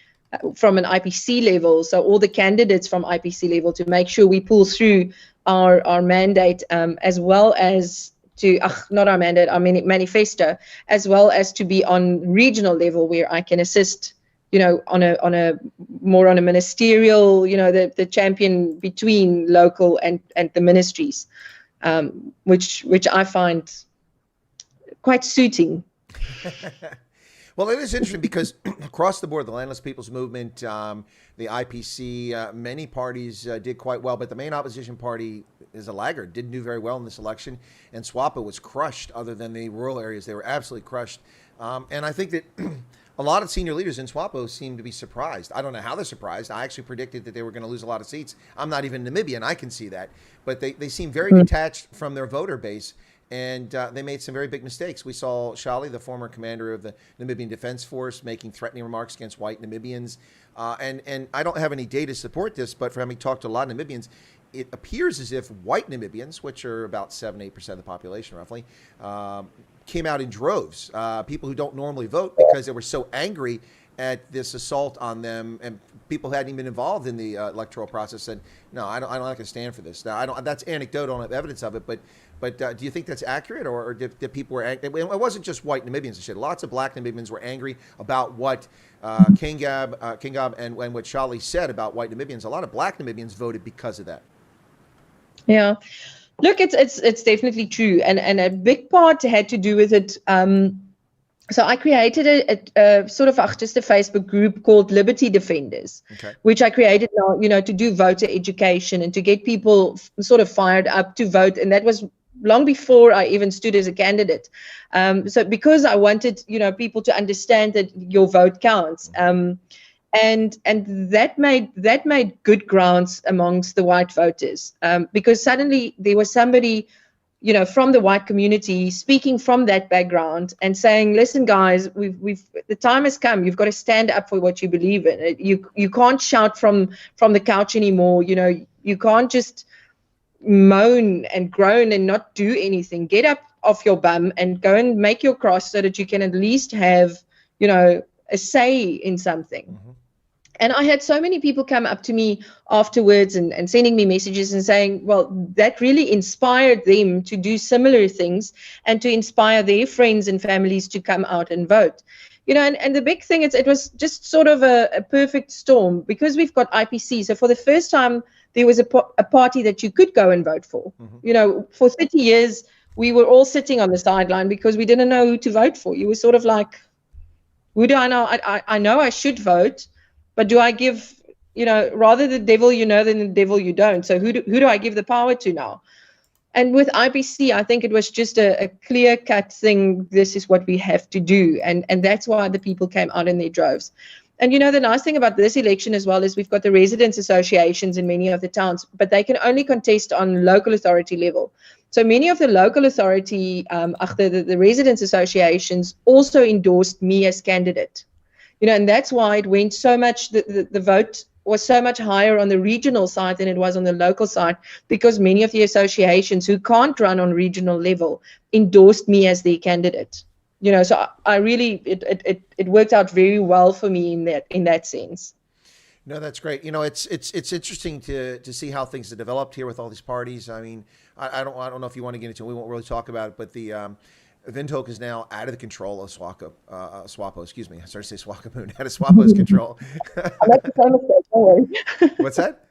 from an IPC level, so all the candidates from IPC level, to make sure we pull through our mandate, as well as to, not our mandate, our manifesto, as well as to be on regional level, where I can assist, on a more on a ministerial, the champion between local and the ministries, which I find quite suiting. Well, it is interesting because across the board, the Landless People's Movement, the IPC, many parties did quite well, but the main opposition party is a laggard, didn't do very well in this election, and SWAPO was crushed. Other than the rural areas, they were absolutely crushed. And I think that a lot of senior leaders in SWAPO seem to be surprised. I don't know how they're surprised. I actually predicted that they were going to lose a lot of seats. I'm not even Namibian, I can see that. But they seem very detached from their voter base. And they made some very big mistakes. We saw Shali, the former commander of the Namibian Defense Force, making threatening remarks against white Namibians. And I don't have any data to support this, but for having talked to a lot of Namibians, it appears as if white Namibians, which are about 7-8% of the population roughly, came out in droves. People who don't normally vote, because they were so angry at this assault on them, and people who hadn't even been involved in the electoral process said, no, I'm not going to stand for this. Now, that's anecdotal, I don't have evidence of it, but do you think that's accurate, or did people were angry? It wasn't just white Namibians and shit. Lots of black Namibians were angry about what Kingab and what Shali said about white Namibians. A lot of black Namibians voted because of that. Yeah. Look, it's definitely true, and a big part had to do with it. So I created a sort of just a Facebook group called Liberty Defenders, which I created now, to do voter education and to get people sort of fired up to vote. And that was long before I even stood as a candidate. So because I wanted, people to understand that your vote counts. And that made good grounds amongst the white voters, because suddenly there was somebody from the white community, speaking from that background and saying, listen, guys, the time has come. You've got to stand up for what you believe in. You can't shout from the couch anymore. You can't just moan and groan and not do anything. Get up off your bum and go and make your cross so that you can at least have, a say in something. Mm-hmm. And I had so many people come up to me afterwards and sending me messages and saying, well, that really inspired them to do similar things and to inspire their friends and families to come out and vote. And the big thing is it was just sort of a perfect storm because we've got IPC. So for the first time, there was a party that you could go and vote for. Mm-hmm. For 30 years, we were all sitting on the sideline because we didn't know who to vote for. You were sort of like, who do I know? I know I should vote. But do I give, rather the devil than the devil you don't? So who do I give the power to now? And with IPC, I think it was just a clear-cut thing. This is what we have to do. And that's why the people came out in their droves. And, the nice thing about this election as well is we've got the residents associations in many of the towns, but they can only contest on local authority level. So many of the local authority, the residents associations also endorsed me as candidate. And that's why it went so much, the vote was so much higher on the regional side than it was on the local side, because many of the associations who can't run on regional level endorsed me as their candidate. So I really, it worked out very well for me in that sense. No, that's great. It's interesting to see how things have developed here with all these parties. I mean, I don't know if you want to get into it. We won't really talk about it, but the Windhoek is now out of the control of SWAPO. Excuse me. I started to say Swakopmund. Out of SWAPO's control. I make the same mistake. Don't worry. What's that?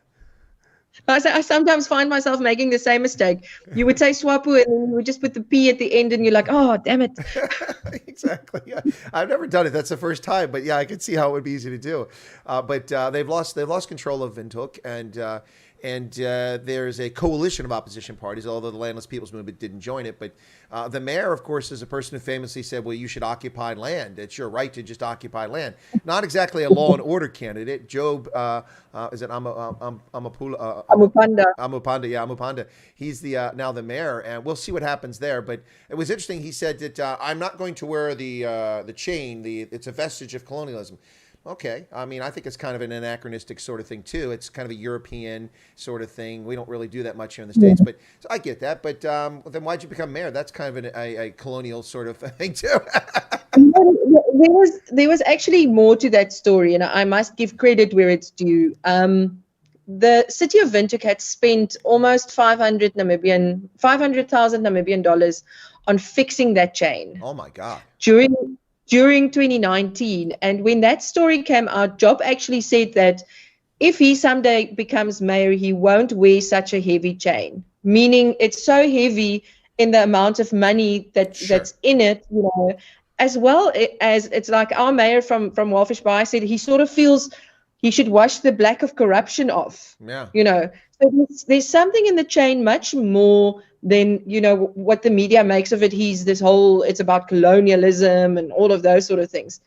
I sometimes find myself making the same mistake. You would say SWAPO and then you would just put the P at the end and you're like, oh, damn it. Exactly. Yeah. I've never done it. That's the first time. But yeah, I could see how it would be easy to do. But they've lost control of Windhoek, and there's a coalition of opposition parties, although the Landless People's Movement didn't join it. But the mayor, of course, is a person who famously said, well, you should occupy land. It's your right to just occupy land. Not exactly a law and order candidate. Job, is it Amupanda? Amupanda, yeah, Amupanda. He's now the mayor, and we'll see what happens there. But it was interesting. He said that I'm not going to wear the chain. It's a vestige of colonialism. Okay. I mean, I think it's kind of an anachronistic sort of thing, too. It's kind of a European sort of thing. We don't really do that much here in the States, but so I get that. But then why'd you become mayor? That's kind of a colonial sort of thing, too. There was actually more to that story, and I must give credit where it's due. The city of Windhoek had spent almost 500,000 Namibian dollars on fixing that chain. Oh, my God. During 2019, and when that story came out, Job actually said that if he someday becomes mayor, he won't wear such a heavy chain, meaning it's so heavy in the amount of money that's in it, as well as it's like our mayor from Walfish Bay said he sort of feels he should wash the black of corruption off. Yeah. So there's something in the chain much more than, what the media makes of it. It's about colonialism and all of those sort of things.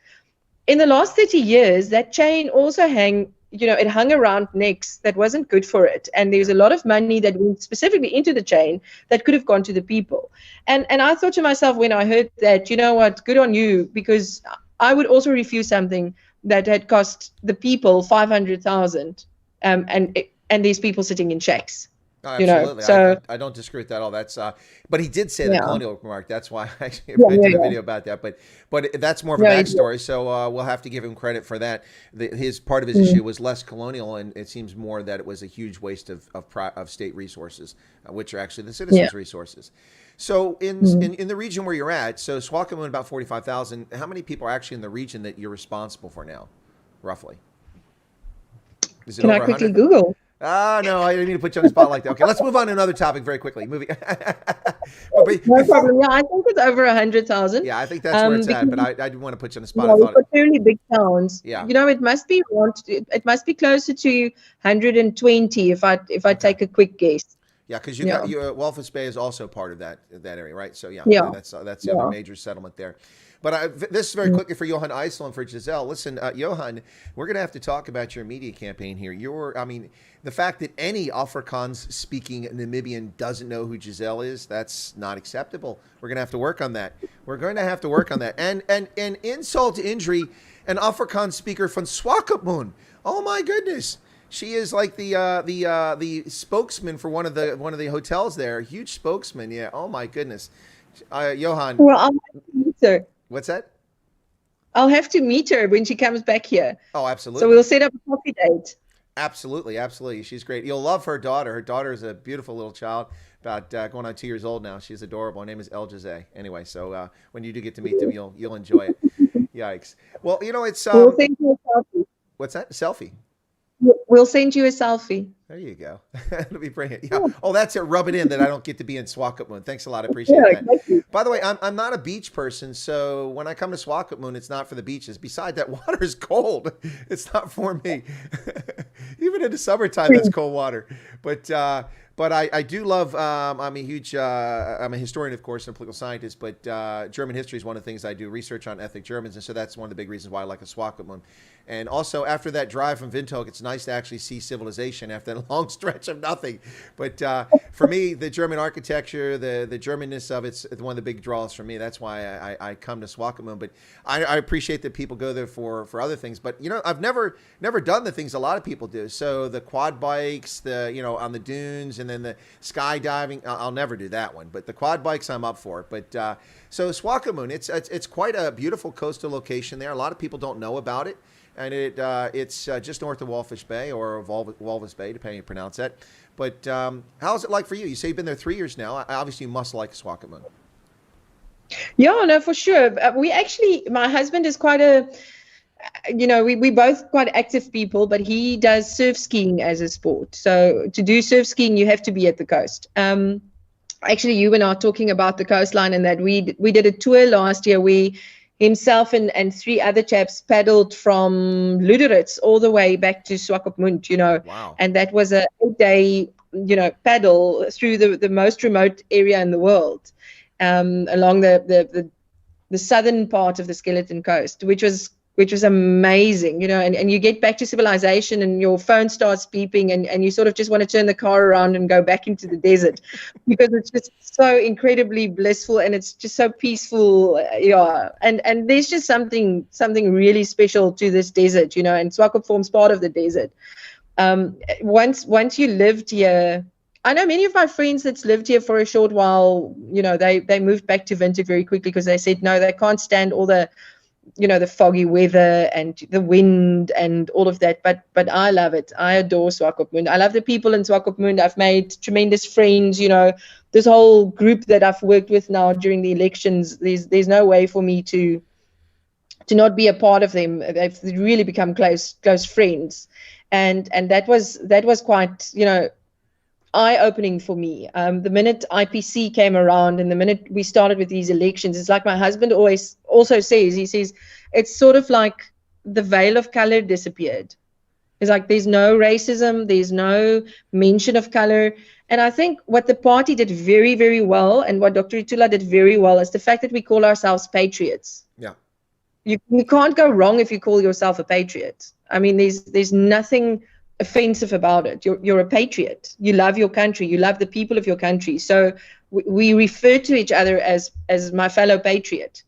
In the last 30 years, that chain also it hung around necks that wasn't good for it. And there's a lot of money that went specifically into the chain that could have gone to the people. And I thought to myself when I heard that, you know what, good on you, because I would also refuse something that had cost the people 500,000 and these people sitting in shacks. Oh, absolutely. So I don't disagree with that at all. That's but he did say the colonial remark. That's why I actually did a video about that. But that's more of a backstory. So we'll have to give him credit for that. His part of his issue was less colonial, and it seems more that it was a huge waste of state resources, which are actually the citizens' resources. So in the region where you're at, so Swakopmund about 45,000. How many people are actually in the region that you're responsible for now, roughly? Is it Can I quickly Google? No, I didn't mean to put you on the spot like that. Okay, let's move on to another topic very quickly. No problem. Yeah, I think it's over 100,000. Yeah, I think that's where it's at, but I didn't want to put you on the spot. We've got fairly big towns. Yeah. It must be closer to 120 if I take a quick guess. Yeah, because Walvis Bay is also part of that area, right? So yeah. That's the other major settlement there. But this is very quickly for Johan Eisel and for Giselle. Listen, Johan, we're going to have to talk about your media campaign here. The fact that any Afrikaans speaking Namibian doesn't know who Giselle is, that's not acceptable. We're going to have to work on that. And insult to injury, an Afrikaans speaker from Swakopmund. Oh my goodness. She is like the spokesman for one of the hotels there. Huge spokesman. Yeah. Oh my goodness. Johan. Well, I'll have to meet her. What's that? I'll have to meet her when she comes back here. Oh, absolutely. So we'll set up a coffee date. Absolutely. She's great. You'll love her daughter. Her daughter is a beautiful little child, about going on 2 years old now. She's adorable. Her name is El Jose. Anyway, so when you do get to meet them, you'll enjoy it. Yikes. Well, it's We'll send you a selfie. What's that? A selfie? We'll send you a selfie. There you go. It'll be brilliant. Yeah. Oh, that's it. Rub it in that I don't get to be in Swakopmund. Thanks a lot. I appreciate that. Exactly. By the way, I'm not a beach person, so when I come to Swakopmund, it's not for the beaches. Besides, that water is cold. It's not for me. Even in the summertime, that's cold water. But I do love. I'm a historian, of course, and a political scientist. But German history is one of the things I do research on ethnic Germans, and so that's one of the big reasons why I like a Swakopmund. And also, after that drive from Windhoek, it's nice to actually see civilization after a long stretch of nothing. But for me, the German architecture, the Germanness of it's one of the big draws for me. That's why I come to Swakopmund. But I appreciate that people go there for other things. But I've never done the things a lot of people do. So the quad bikes, on the dunes, and then the skydiving. I'll never do that one. But the quad bikes, I'm up for. But so Swakopmund, it's quite a beautiful coastal location there. A lot of people don't know about it. And it's just north of Walvis Bay, or Walvis Bay, depending how you pronounce that. But how's it like for you? You say you've been there 3 years now. Obviously, you must like Swakopmund. Yeah, no, for sure. My husband is quite we both quite active people, but he does surf skiing as a sport. So to do surf skiing, you have to be at the coast. Actually, you and I are talking about the coastline, and that we did a tour last year. Himself and 3 other chaps paddled from Luderitz all the way back to Swakopmund, Wow. And that was a 8-day, paddle through the most remote area in the world, along the southern part of the Skeleton Coast, which was amazing, and you get back to civilization and your phone starts beeping and you sort of just want to turn the car around and go back into the desert because it's just so incredibly blissful and it's just so peaceful. Yeah. And there's just something really special to this desert, and Swakop forms part of the desert. Once you lived here, I know many of my friends that's lived here for a short while, they moved back to Windhoek very quickly because they said, no, they can't stand all the foggy weather and the wind and all of that. But I love it. I adore Swakopmund. I love the people in Swakopmund. I've made tremendous friends, this whole group that I've worked with now during the elections. There's no way for me to not be a part of them. They've really become close friends. And that was quite, eye-opening for me. The minute IPC came around and the minute we started with these elections, it's like my husband always also says, he says, it's sort of like the veil of color disappeared. It's like there's no racism, there's no mention of color. And I think what the party did very, very well, and what Dr. Itula did very well, is the fact that we call ourselves patriots. Yeah. You can't go wrong if you call yourself a patriot. I mean, there's nothing offensive about it. You're a patriot. You love your country. You love the people of your country. So we refer to each other as my fellow patriot,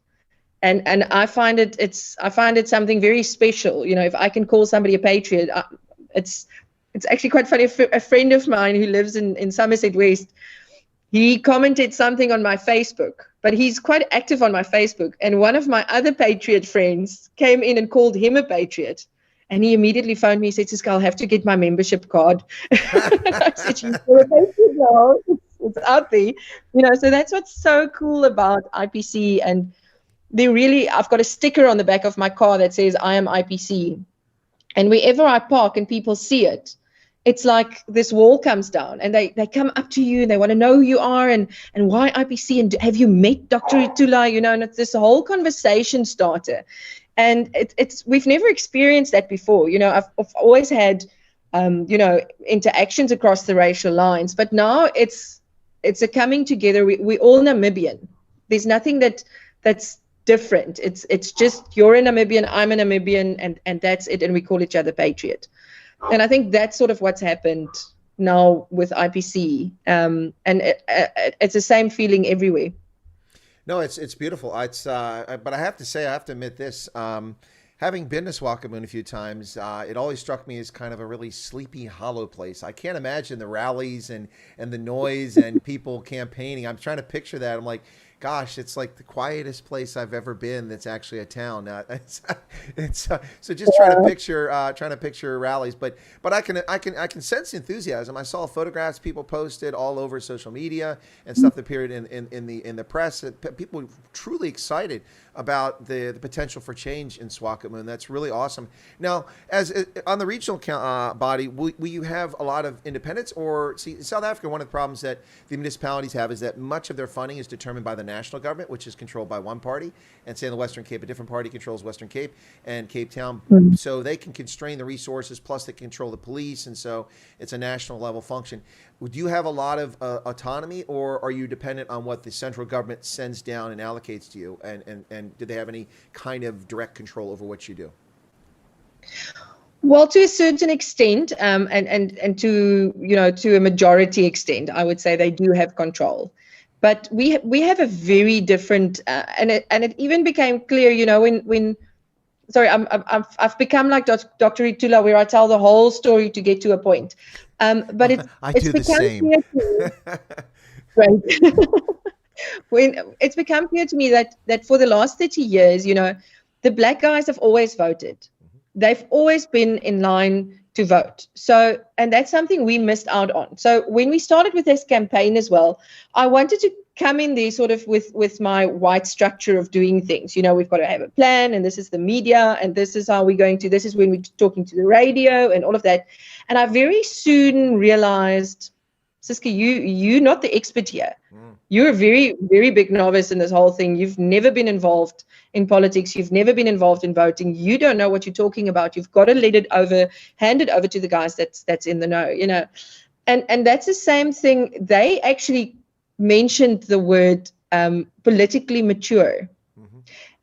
and I find it something very special. If I can call somebody a patriot, it's actually quite funny. A friend of mine who lives in Somerset West, he commented something on my Facebook, but he's quite active on my Facebook. And one of my other patriot friends came in and called him a patriot. And he immediately phoned me. He said, Ciske, I'll have to get my membership card. I said, you're a patriot now. It's out there. So that's what's so cool about IPC. And I've got a sticker on the back of my car that says, I am IPC. And wherever I park and people see it, it's like this wall comes down and they come up to you and they want to know who you are and why IPC and have you met Dr. Itula, and it's this whole conversation starter. And we've never experienced that before. I've always had, interactions across the racial lines, but now it's a coming together. We're all Namibian. There's nothing that's different. It's just you're a Namibian, I'm a Namibian, and that's it, and we call each other Patriot. And I think that's sort of what's happened now with IPC, and it's the same feeling everywhere. No, it's beautiful. But I have to say, I have to admit this. Having been to Swakopmund a few times, it always struck me as kind of a really sleepy, hollow place. I can't imagine the rallies and the noise and people campaigning. I'm trying to picture that. I'm like, gosh, it's like the quietest place I've ever been. That's actually a town. So just trying to picture rallies, but I can sense enthusiasm. I saw photographs people posted all over social media and stuff that appeared in the press. People were truly excited about the potential for change in Swakopmund. That's really awesome. Now, as on the regional body, will you have a lot of independence? Or see, South Africa, one of the problems that the municipalities have is that much of their funding is determined by the national government, which is controlled by one party, and say in the Western Cape, a different party controls Western Cape and Cape Town. So they can constrain the resources, plus they control the police, and so it's a national level function. Do you have a lot of autonomy, or are you dependent on what the central government sends down and allocates to you? And do they have any kind of direct control over what you do? Well, to a certain extent, and to a majority extent, I would say they do have control. But we have a very different, and it even became clear, when sorry, I've become like Dr. Itula, where I tell the whole story to get to a point. But it's do the same. Right. When it's become clear to me that for the last 30 years, the black guys have always voted. They've always been in line to vote. So, and that's something we missed out on. So when we started with this campaign as well, I wanted to come in there sort of with my white structure of doing things. We've got to have a plan, and this is the media, and this is how we're going to, this is when we're talking to the radio and all of that. And I very soon realized, Ciske, you're not the expert here. You're a very, very big novice in this whole thing. You've never been involved in politics. You've never been involved in voting. You don't know what you're talking about. You've got to hand it over to the guys that's in the know, And that's the same thing. They actually mentioned the word politically mature.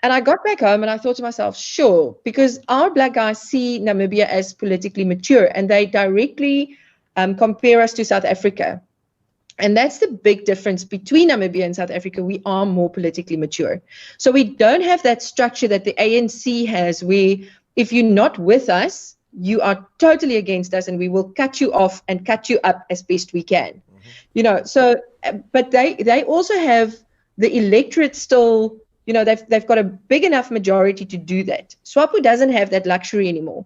And I got back home and I thought to myself, sure, because our black guys see Namibia as politically mature, and they directly compare us to South Africa. And that's the big difference between Namibia and South Africa. We are more politically mature. So we don't have that structure that the ANC has, where if you're not with us, you are totally against us, and we will cut you off and cut you up as best we can. So, but they also have the electorate still, they've got a big enough majority to do that. SWAPO doesn't have that luxury anymore.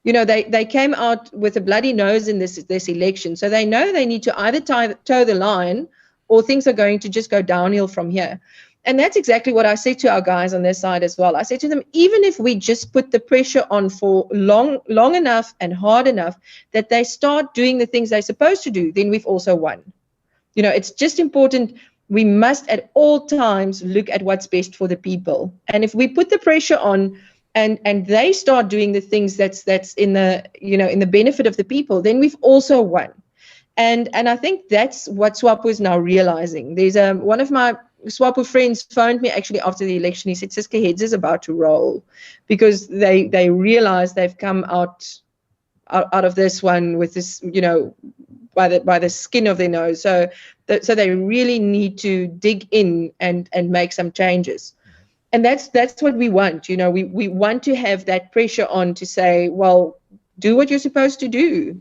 They came out with a bloody nose in this election. So they know they need to either toe the line, or things are going to just go downhill from here. And that's exactly what I said to our guys on their side as well. I said to them, even if we just put the pressure on for long enough and hard enough that they start doing the things they're supposed to do, then we've also won. It's just important. We must at all times look at what's best for the people. And if we put the pressure on, and they start doing the things that's in the in the benefit of the people, then we've also won. And I think that's what SWAPO is now realizing. There's one of my SWAPO friends phoned me actually after the election. He said, Ciske, heads is about to roll, because they realize they've come out of this one with this, by the skin of their nose. So they really need to dig in and make some changes. And that's what we want. We want to have that pressure on to say, well, do what you're supposed to do,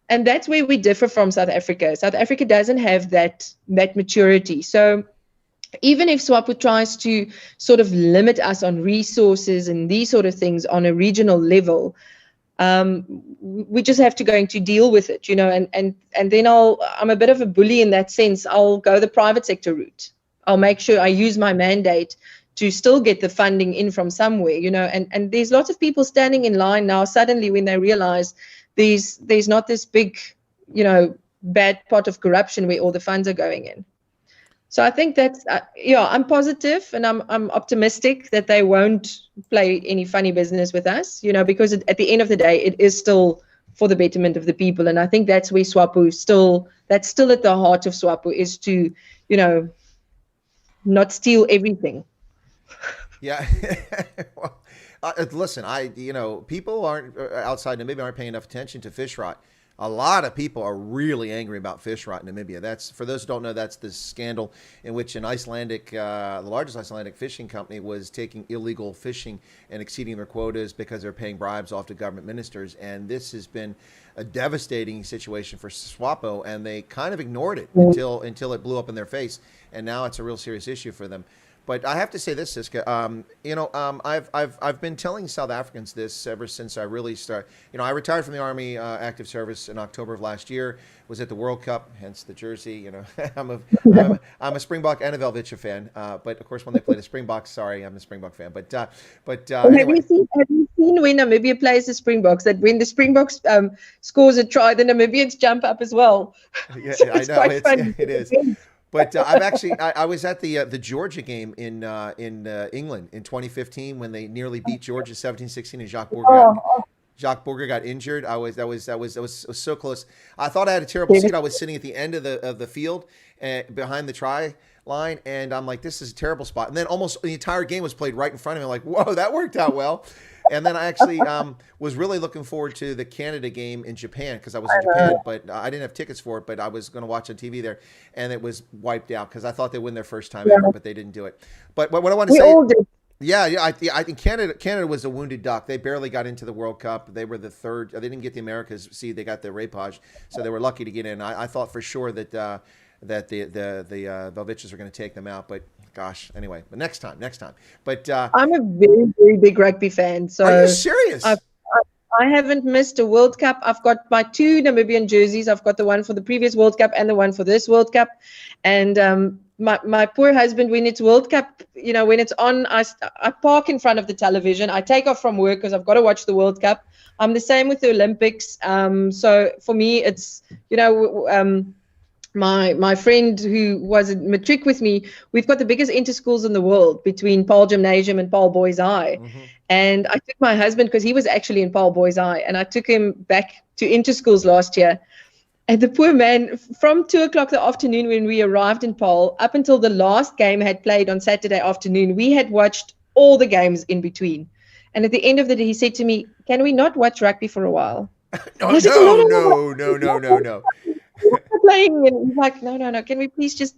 And that's where we differ from South Africa. South Africa doesn't have that maturity. So even if SWAPO tries to sort of limit us on resources and these sort of things on a regional level, we just have to going to deal with it, and then I'm a bit of a bully in that sense. I'll go the private sector route. I'll make sure I use my mandate to still get the funding in from somewhere, and there's lots of people standing in line now suddenly when they realize there's not this big, bad pot of corruption where all the funds are going in. So I think that's, I'm positive, and I'm optimistic that they won't play any funny business with us, because at the end of the day, it is still for the betterment of the people. And I think that's where SWAPO that's still at the heart of SWAPO, is to, not steal everything. Yeah. Well, listen, people aren't outside Namibia aren't paying enough attention to fish rot. A lot of people are really angry about fish rot in Namibia. That's, for those who don't know, that's this scandal in which an the largest Icelandic fishing company was taking illegal fishing and exceeding their quotas because they're paying bribes off to government ministers. And this has been a devastating situation for SWAPO, and they kind of ignored it until it blew up in their face. And now it's a real serious issue for them. But I have to say this, Ciske. I've been telling South Africans this ever since I really started. I retired from the Army active service in October of last year. Was at the World Cup, hence the jersey. I'm a Springbok and a Velveeta fan. But of course, when they play the Springboks, sorry, I'm a Springbok fan. But anyway. Have you seen when Namibia plays the Springboks, that when the Springboks scores a try, the Namibians jump up as well? Yeah, So I know quite funny. it is. But I was at the Georgia game in England in 2015 when they nearly beat Georgia 17-16 and Jacques Burger got injured. That was so close. I thought I had a terrible seat. I was sitting at the end of the field behind the try line, and I'm like, this is a terrible spot. And then almost the entire game was played right in front of me. I'm like, whoa, that worked out well. And then I actually was really looking forward to the Canada game in Japan because I was in Japan, but I didn't have tickets for it. But I was going to watch on TV there, and it was wiped out because I thought they'd win their first time ever, but they didn't do it. But what I want to say, all did. yeah, I think Canada was a wounded duck. They barely got into the World Cup. They were the third. They didn't get the Americas seed. They got the Rapage, so they were lucky to get in. I thought for sure that the Velveetas were going to take them out, but gosh, anyway. But next time. But I'm a very, very big rugby fan. So are you serious? I haven't missed a World Cup. I've got my 2 Namibian jerseys. I've got the one for the previous World Cup and the one for this World Cup. And my poor husband, when it's World Cup, when it's on, I park in front of the television. I take off from work because I've got to watch the World Cup. I'm the same with the Olympics. So for me, it's, my friend who was a matric with me, we've got the biggest interschools in the world between Paul Gymnasium and Paul Boys High. Mm-hmm. And I took my husband, because he was actually in Paul Boys High, and I took him back to interschools last year. And the poor man, from 2:00 the afternoon when we arrived in Paul, up until the last game had played on Saturday afternoon, we had watched all the games in between. And at the end of the day, he said to me, "Can we not watch rugby for a while?" No. Playing, and he's like, no, can we please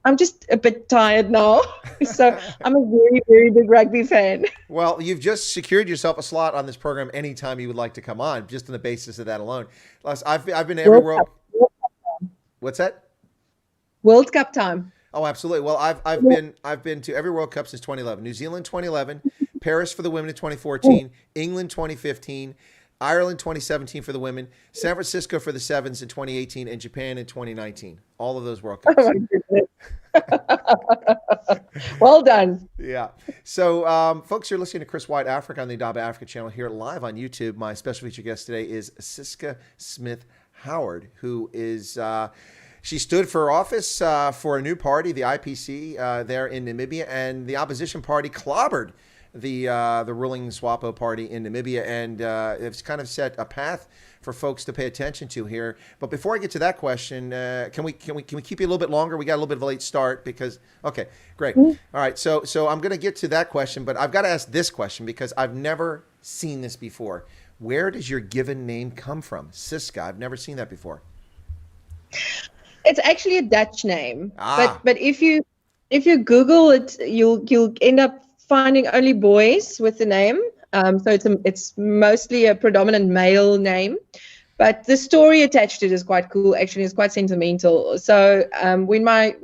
I'm just a bit tired now. So I'm a very, very big rugby fan. Well, you've just secured yourself a slot on this program anytime you would like to come on, just on the basis of that alone. I've been to every World Cup. What's that? World Cup time. Oh, absolutely. Well, I've been to every World Cup since 2011. New Zealand 2011, Paris for the women in 2014, England 2015, Ireland 2017 for the women, San Francisco for the sevens in 2018, and Japan in 2019. All of those World Cups. Oh my goodness. Well done. Yeah. So, folks, you're listening to Chris White Africa on the Indaba Africa channel here live on YouTube. My special feature guest today is Ciske Smith Howard, who is she stood for office for a new party, the IPC, there in Namibia, and the opposition party clobbered the ruling SWAPO party in Namibia, and it's kind of set a path for folks to pay attention to here. But before I get to that question, can we keep you a little bit longer? We got a little bit of a late start because okay, great. All right, so I'm going to get to that question, but I've got to ask this question because I've never seen this before. Where does your given name come from, Ciske? I've never seen that before. It's actually a Dutch name, but if you Google it, you'll end up finding only boys with the name. So it's mostly a predominant male name, but the story attached to it is quite cool. Actually, it's quite sentimental. So when my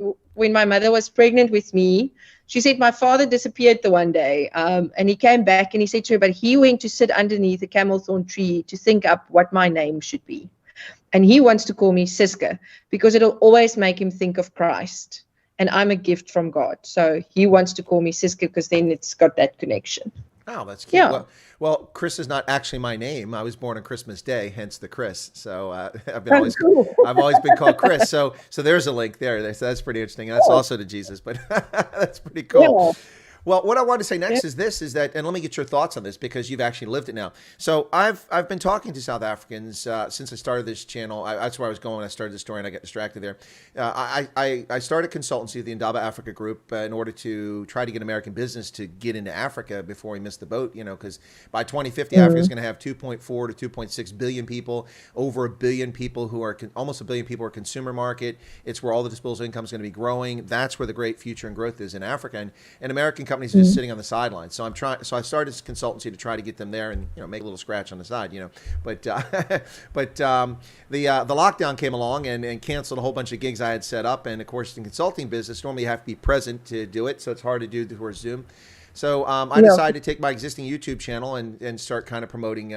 mother was pregnant with me, she said my father disappeared the one day, and he came back and he said to her, but he went to sit underneath a camel thorn tree to think up what my name should be. And he wants to call me Ciske because it'll always make him think of Christ. And I'm a gift from God. So he wants to call me Ciske because then it's got that connection. Oh, that's cute. Yeah. Well, Chris is not actually my name. I was born on Christmas Day, hence the Chris. So I've always been called Chris. So there's a link there. So that's pretty interesting. And that's also to Jesus, but that's pretty cool. Yeah. Well, what I want to say next is this: is that, and let me get your thoughts on this because you've actually lived it now. So I've been talking to South Africans since I started this channel. That's where I was going when I started the story, and I got distracted there. I started consultancy, the Indaba Africa Group, in order to try to get American business to get into Africa before we missed the boat. You know, because by 2050, Africa is going to have 2.4 to 2.6 billion people, over a billion people who are almost a billion people are consumer market. It's where all the disposable income is going to be growing. That's where the great future and growth is in Africa, and American companies are just sitting on the sidelines. So I started this consultancy to try to get them there and make a little scratch on the side, But the lockdown came along and canceled a whole bunch of gigs I had set up. And of course, in consulting business, normally you have to be present to do it, so it's hard to do through Zoom. So I decided to take my existing YouTube channel and start kind of promoting,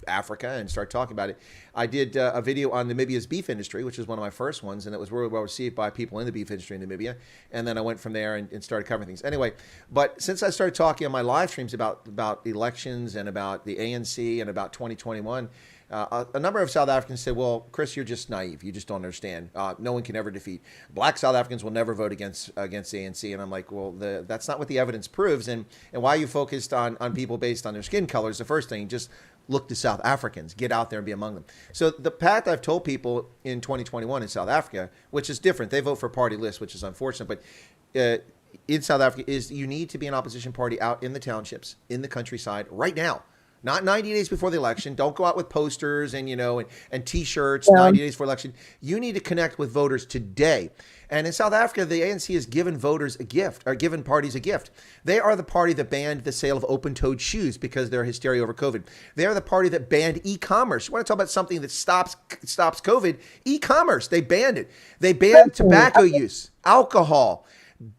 Africa and start talking about it. I did a video on Namibia's beef industry, which was one of my first ones, and it was really well received by people in the beef industry in Namibia. And then I went from there and started covering things. Anyway, but since I started talking on my live streams about elections and about the ANC and about 2021, a number of South Africans said, well, Chris, you're just naive. You just don't understand. No one can ever defeat. Black South Africans will never vote against the ANC. And I'm like, well, that's not what the evidence proves. And why are you focused on people based on their skin color is the first thing. Just look to South Africans. Get out there and be among them. So the path I've told people in 2021 in South Africa, which is different. They vote for party lists, which is unfortunate. But in South Africa is you need to be an opposition party out in the townships, in the countryside right now. Not 90 days before the election. Don't go out with posters and T-shirts 90 days before election. You need to connect with voters today. And in South Africa, the ANC has given voters a gift, or given parties a gift. They are the party that banned the sale of open-toed shoes because they're hysteria over COVID. They are the party that banned e-commerce. You want to talk about something that stops COVID? E-commerce. They banned it. They banned tobacco use, alcohol,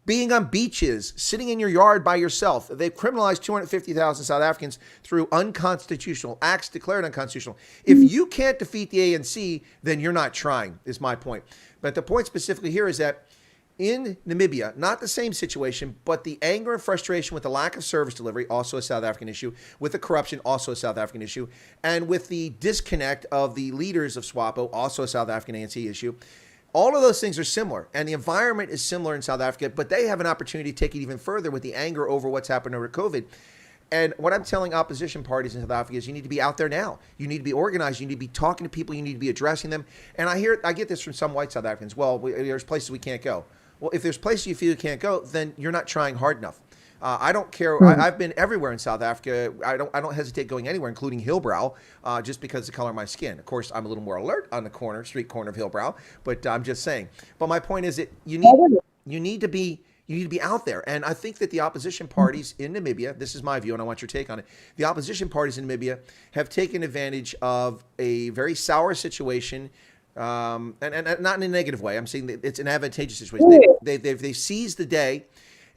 being on beaches, sitting in your yard by yourself. They've criminalized 250,000 South Africans through unconstitutional acts declared unconstitutional. If you can't defeat the ANC, then you're not trying, is my point. But the point specifically here is that in Namibia, not the same situation, but the anger and frustration with the lack of service delivery, also a South African issue, with the corruption, also a South African issue, and with the disconnect of the leaders of SWAPO, also a South African ANC issue. All of those things are similar, and the environment is similar in South Africa, but they have an opportunity to take it even further with the anger over what's happened over COVID. And what I'm telling opposition parties in South Africa is you need to be out there now. You need to be organized. You need to be talking to people. You need to be addressing them. And I get this from some white South Africans. Well, there's places we can't go. Well, if there's places you feel you can't go, then you're not trying hard enough. I don't care. I've been everywhere in South Africa. I don't hesitate going anywhere, including Hillbrow, just because of the color of my skin. Of course, I'm a little more alert on the street corner of Hillbrow, but I'm just saying. But my point is that you need to be out there. And I think that the opposition parties in Namibia, this is my view, and I want your take on it. The opposition parties in Namibia have taken advantage of a very sour situation. And not in a negative way. I'm saying that it's an advantageous situation. They seized the day.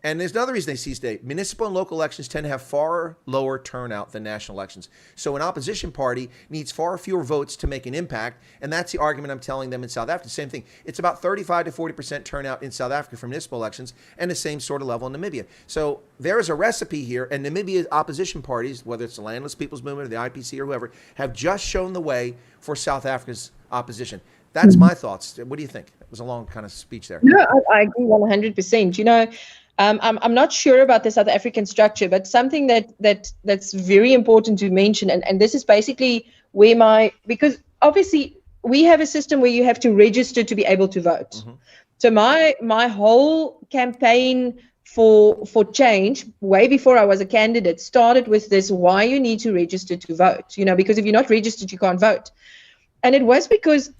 And there's another reason they seize the day. Municipal and local elections tend to have far lower turnout than national elections. So an opposition party needs far fewer votes to make an impact. And that's the argument I'm telling them in South Africa. Same thing. It's about 35 to 40% turnout in South Africa for municipal elections and the same sort of level in Namibia. So there is a recipe here. And Namibia's opposition parties, whether it's the Landless People's Movement or the IPC or whoever, have just shown the way for South Africa's opposition. That's my thoughts. What do you think? It was a long kind of speech there. No, I agree 100%. I'm not sure about the South African structure, but something that's very important to mention, and this is basically where because obviously we have a system where you have to register to be able to vote. Mm-hmm. So my whole campaign for change, way before I was a candidate, started with this: why you need to register to vote. Because if you're not registered, you can't vote. And it was because,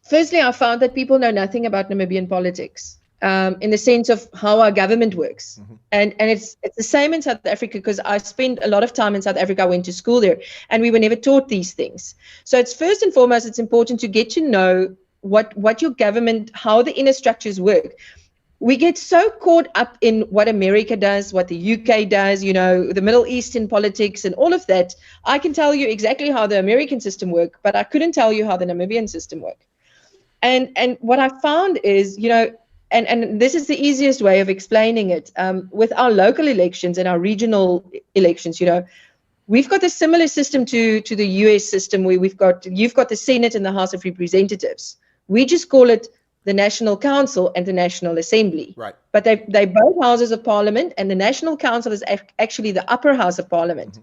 firstly, I found that people know nothing about Namibian politics. In the sense of how our government works. Mm-hmm. And it's the same in South Africa, because I spent a lot of time in South Africa. I went to school there, and we were never taught these things. So it's first and foremost, it's important to get to know what your government, how the inner structures work. We get so caught up in what America does, what the UK does, the Middle Eastern politics and all of that. I can tell you exactly how the American system works, but I couldn't tell you how the Namibian system works. And what I found is, and this is the easiest way of explaining it. With our local elections and our regional elections, we've got a similar system to the US system, where you've got the Senate and the House of Representatives. We just call it the National Council and the National Assembly. Right. But they both houses of parliament, and the National Council is actually the upper house of parliament.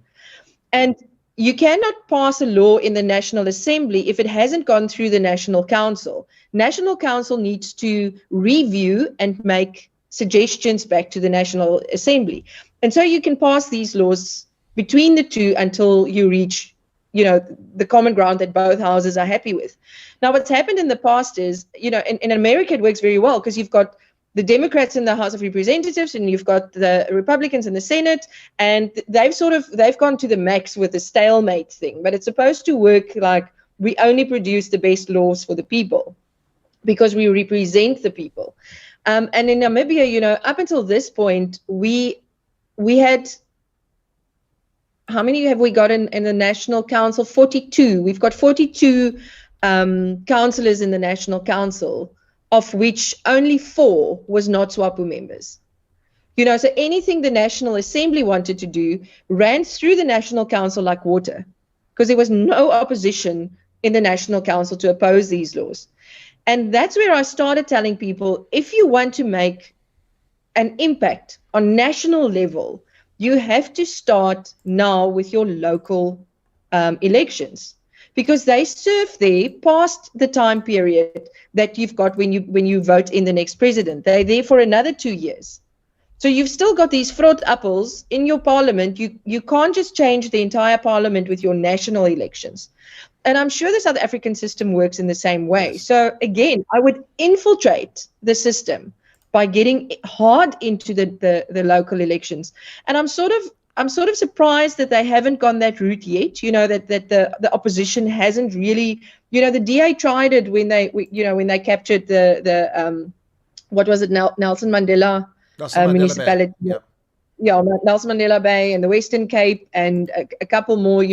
And you cannot pass a law in the National Assembly if it hasn't gone through the National Council. National Council needs to review and make suggestions back to the National Assembly. And so you can pass these laws between the two until you reach, the common ground that both houses are happy with. Now, what's happened in the past is, in America, it works very well because you've got the Democrats in the House of Representatives and you've got the Republicans in the Senate, and they've gone to the max with the stalemate thing. But it's supposed to work like we only produce the best laws for the people because we represent the people. And in Namibia, up until this point, we had, how many have we got in the National Council? 42. We've got 42 councillors in the National Council, of which only 4 was not SWAPO members. So anything the National Assembly wanted to do ran through the National Council like water, because there was no opposition in the National Council to oppose these laws. And that's where I started telling people, if you want to make an impact on national level, you have to start now with your local elections, because they serve there past the time period that you've got when you vote in the next president. They're there for another 2 years. So you've still got these vrot apples in your parliament. You can't just change the entire parliament with your national elections. And I'm sure the South African system works in the same way. So again, I would infiltrate the system by getting hard into the local elections. And I'm sort of surprised that they haven't gone that route yet. That the opposition hasn't really. The DA tried it when they captured the what was it, Nelson Mandela municipality. Yep. Yeah, Nelson Mandela Bay and the Western Cape and a couple more.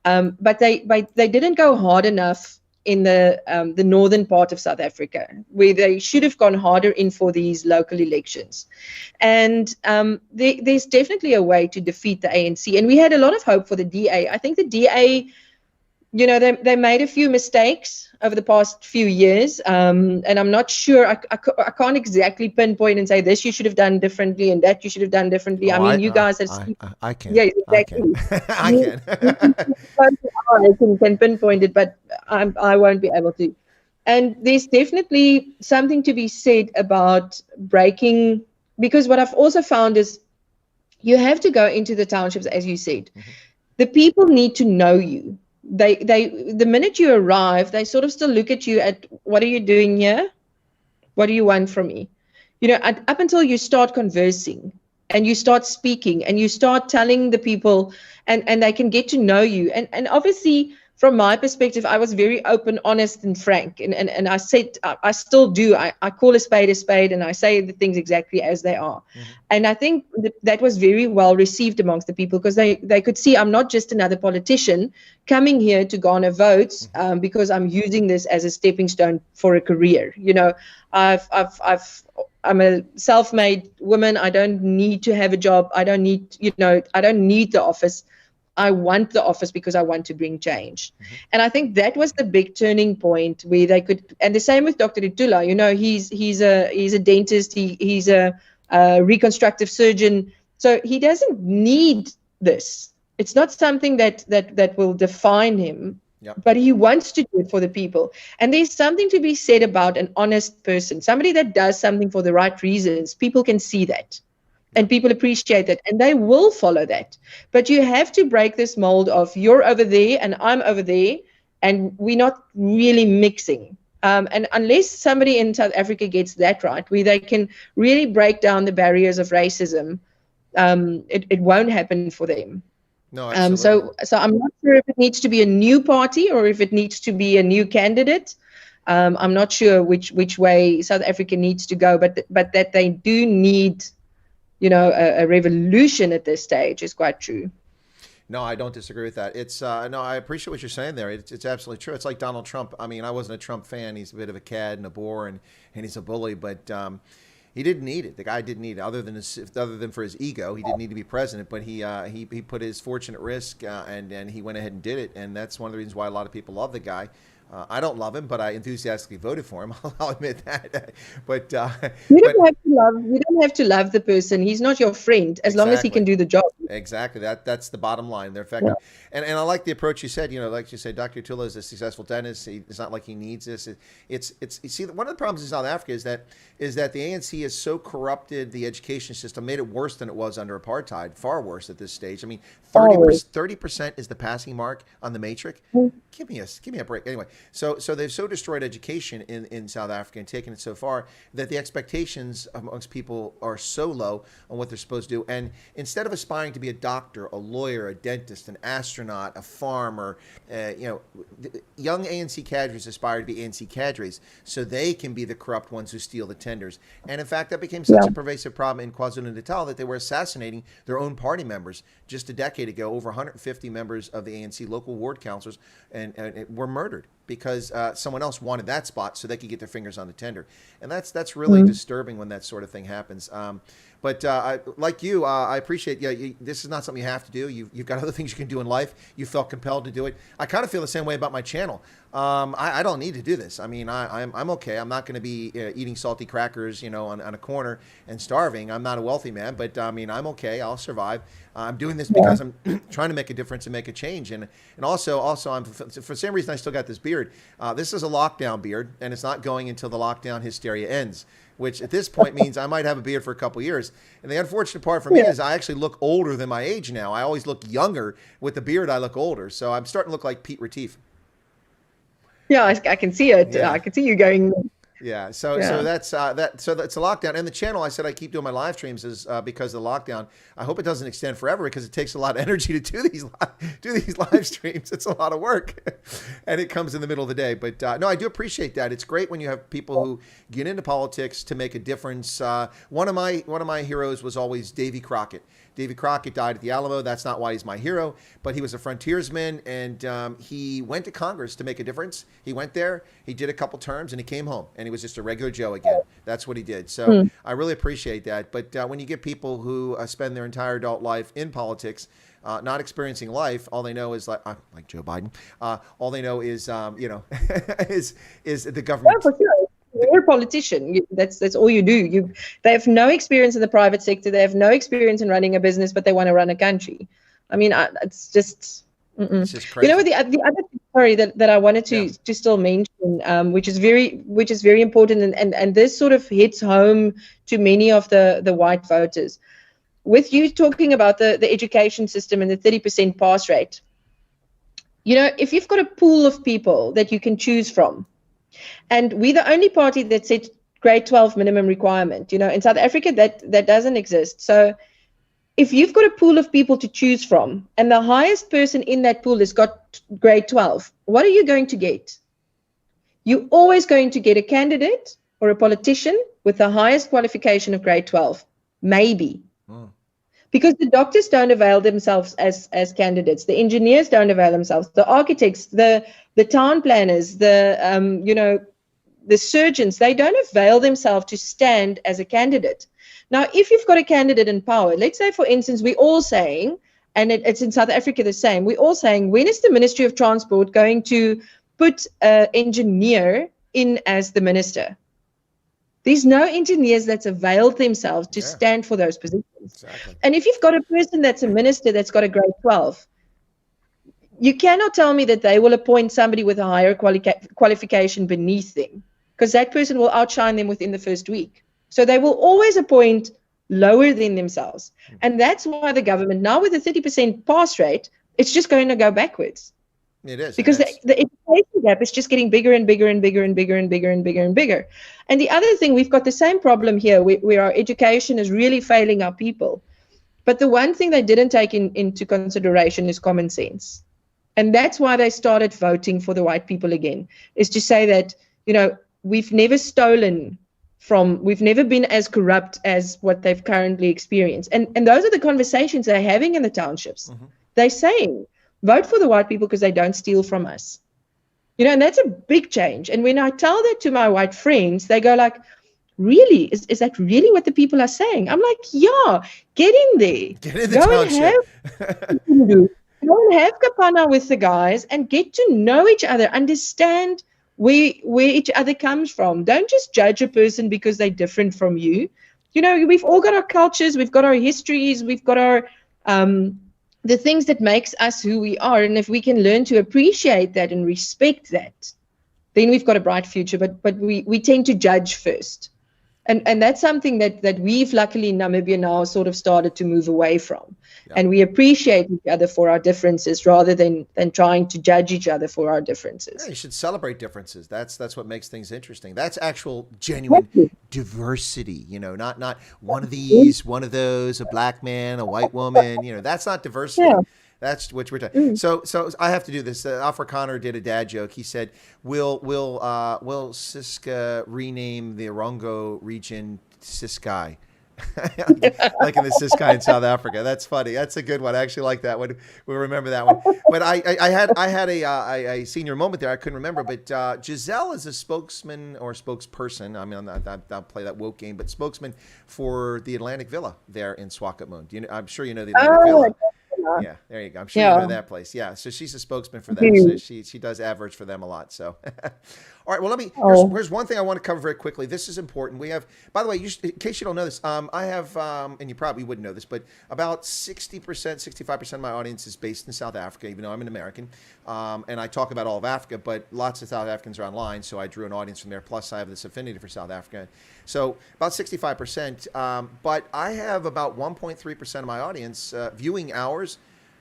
But they didn't go hard enough in the northern part of South Africa, where they should have gone harder in for these local elections. And there's definitely a way to defeat the ANC. And we had a lot of hope for the DA. I think the DA, they made a few mistakes over the past few years. And I'm not sure, I can't exactly pinpoint and say this you should have done differently and that you should have done differently. You guys have... I can. Yeah, exactly. I can. I can pinpoint it, but I won't be able to. And there's definitely something to be said about breaking, because what I've also found is you have to go into the townships, as you said. Mm-hmm. The people need to know you. The minute you arrive, they sort of still look at you at, what are you doing here? What do you want from me? Up until you start conversing and you start speaking and you start telling the people, and they can get to know you. And obviously, from my perspective, I was very open, honest, and frank. And I said, I still do. I call a spade, and I say the things exactly as they are. Mm-hmm. And I think that was very well received amongst the people, because they could see I'm not just another politician coming here to garner votes, because I'm using this as a stepping stone for a career. I'm a self-made woman. I don't need to have a job. I don't need the office. I want the office because I want to bring change. Mm-hmm. And I think that was the big turning point where they could, and the same with Dr. Itula, he's a dentist, he's a reconstructive surgeon. So he doesn't need this. It's not something that will define him. Yep. But he wants to do it for the people. And there's something to be said about an honest person, somebody that does something for the right reasons. People can see that. And people appreciate that, and they will follow that. But you have to break this mold of you're over there and I'm over there, and we're not really mixing. And unless somebody in South Africa gets that right, where they can really break down the barriers of racism, it won't happen for them. No, absolutely. So I'm not sure if it needs to be a new party or if it needs to be a new candidate. I'm not sure which way South Africa needs to go, but that they do need a revolution at this stage is quite true. No, I don't disagree with that. It's no, I appreciate what you're saying there. It's absolutely true. It's like Donald Trump. I mean, I wasn't a Trump fan. He's a bit of a cad and a bore, and he's a bully. But he didn't need it. The guy didn't need it, other than for his ego. He didn't need to be president. But he put his fortune at risk, and he went ahead and did it. And that's one of the reasons why a lot of people love the guy. I don't love him, but I enthusiastically voted for him. I'll admit that. But You don't have to love. You don't have to love the person. He's not your friend as long as he can do the job. Exactly. That's the bottom line. They're effective. Yeah. And I like the approach you said. Like you said, Dr. Tula is a successful dentist. It's not like he needs this. It's you see, one of the problems in South Africa is that the ANC has so corrupted the education system, made it worse than it was under apartheid, far worse at this stage. I mean, 30% is the passing mark on the matrix. Give me a break. Anyway, so they've so destroyed education in South Africa and taken it so far that the expectations amongst people are so low on what they're supposed to do. And instead of aspiring to be a doctor, a lawyer, a dentist, an astronaut, a farmer, young ANC cadres aspire to be ANC cadres so they can be the corrupt ones who steal the tenders. And in fact, that became such a pervasive problem in KwaZulu-Natal that they were assassinating their own party members. Just a decade ago, over 150 members of the ANC local ward councilors and were murdered because someone else wanted that spot so they could get their fingers on the tender. And that's really disturbing when that sort of thing happens. But like you, I appreciate, this is not something you have to do. You've got other things you can do in life. You felt compelled to do it. I kind of feel the same way about my channel. I don't need to do this. I mean, I'm okay. I'm not going to be eating salty crackers, on a corner and starving. I'm not a wealthy man, but I mean, I'm okay. I'll survive. I'm doing this because I'm trying to make a difference and make a change. And also I'm, for some reason, I still got this beard. This is a lockdown beard, and it's not going until the lockdown hysteria ends, which at this point means I might have a beard for a couple years. And the unfortunate part for me is I actually look older than my age now. I always look younger. With the beard, I look older. So I'm starting to look like Pete Retief. Yeah, I can see it. Yeah. I can see you going. Yeah. So that's that. So that's a lockdown. And the channel, I said I keep doing my live streams is because of the lockdown. I hope it doesn't extend forever because it takes a lot of energy to do these live streams. It's a lot of work, and it comes in the middle of the day. But no, I do appreciate that. It's great when you have people who get into politics to make a difference. One of my heroes was always Davy Crockett. Davy Crockett died at the Alamo. That's not why he's my hero, but he was a frontiersman, and he went to Congress to make a difference. He went there, he did a couple terms, and he came home, and he was just a regular Joe again. That's what he did. So I really appreciate that. But when you get people who spend their entire adult life in politics, not experiencing life, all they know is like Joe Biden. All they know is is the government. Oh, for sure. You're a politician. That's all you do. They have no experience in the private sector. They have no experience in running a business, but they want to run a country. I mean, it's just. It's just crazy. The other story that I wanted to still mention, which is very important, and this sort of hits home to many of the white voters. With you talking about the education system and the 30% pass rate, if you've got a pool of people that you can choose from. And we're the only party that set grade 12 minimum requirement. In South Africa, that doesn't exist. So if you've got a pool of people to choose from, and the highest person in that pool has got grade 12, what are you going to get? You're always going to get a candidate or a politician with the highest qualification of grade 12, maybe. Because the doctors don't avail themselves as candidates. The engineers don't avail themselves. The architects, the town planners, the surgeons, they don't avail themselves to stand as a candidate. Now, if you've got a candidate in power, let's say, for instance, we're all saying, and it's in South Africa the same, we're all saying, when is the Ministry of Transport going to put an engineer in as the minister? There's no engineers that's availed themselves to stand for those positions. Exactly. And if you've got a person that's a minister that's got a grade 12, you cannot tell me that they will appoint somebody with a higher qualification beneath them, because that person will outshine them within the first week. So they will always appoint lower than themselves. And that's why the government, now with a 30% pass rate, it's just going to go backwards. It is. Because the education gap is just getting bigger and bigger and bigger and bigger and bigger and bigger and bigger. And the other thing, we've got the same problem here where our education is really failing our people. But the one thing they didn't take into consideration is common sense. And that's why they started voting for the white people again, is to say that, we've never we've never been as corrupt as what they've currently experienced. And those are the conversations they're having in the townships. They're saying, vote for the white people because they don't steal from us. And that's a big change. And when I tell that to my white friends, they go like, really? Is that really what the people are saying? I'm like, yeah, get in there. Get in the township. Go and have kapana with the guys and get to know each other, understand where each other comes from. Don't just judge a person because they're different from you. You know, we've all got our cultures, we've got our histories, we've got our the things that makes us who we are. And if we can learn to appreciate that and respect that, then we've got a bright future. But we tend to judge first. And that's something that we've luckily in Namibia now sort of started to move away from. Yeah. And we appreciate each other for our differences rather than trying to judge each other for our differences. Yeah, you should celebrate differences. That's what makes things interesting. That's actual genuine diversity, you know, not one of these, one of those, a black man, a white woman, you know, that's not diversity. Yeah. That's what we're talking. So I have to do this. Afrikaner did a dad joke. He said, "Will Ciske rename the Orongo region Ciskei?" Like in the Ciskei in South Africa. That's funny. That's a good one. I actually like that one. We'll remember that one. But I had a senior moment there. I couldn't remember. But Giselle is a spokesman or spokesperson. I mean, I'll play that woke game, but spokesman for the Atlantic Villa there in Swakopmund. I'm sure you know the Atlantic Villa. Yeah, there you go. I'm sure you know that place. Yeah, so she's a spokesman for them. So she does adverts for them a lot. So, all right. Well, here's one thing I want to cover very quickly. This is important. We have, by the way, in case you don't know this, I have, and you probably wouldn't know this, but about 60%, 65% of my audience is based in South Africa, even though I'm an American. And I talk about all of Africa, but lots of South Africans are online, so I drew an audience from there. Plus, I have this affinity for South Africa. So about 65%, but I have about 1.3% of my audience viewing hours.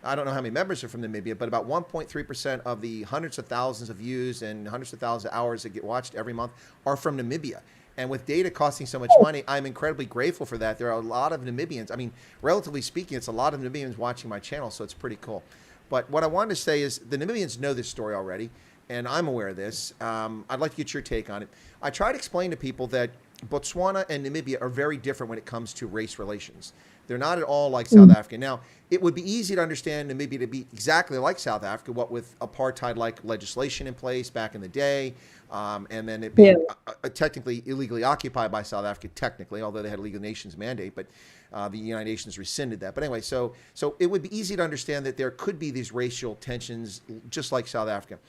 I don't know how many members are from Namibia, but about 1.3% of the hundreds of thousands of views and hundreds of thousands of hours that get watched every month are from Namibia. And with data costing so much money, I'm incredibly grateful for that. There are a lot of Namibians. I mean, relatively speaking, it's a lot of Namibians watching my channel, so it's pretty cool. But what I wanted to say is the Namibians know this story already, and I'm aware of this. I'd like to get your take on it. I try to explain to people that Botswana and Namibia are very different when it comes to race relations. They're not at all like South Africa. Now, it would be easy to understand Namibia to be exactly like South Africa, what with apartheid-like legislation in place back in the day, and then it being technically illegally occupied by South Africa, technically, although they had a League of Nations mandate, but the United Nations rescinded that. But anyway, so it would be easy to understand that there could be these racial tensions just like South Africa.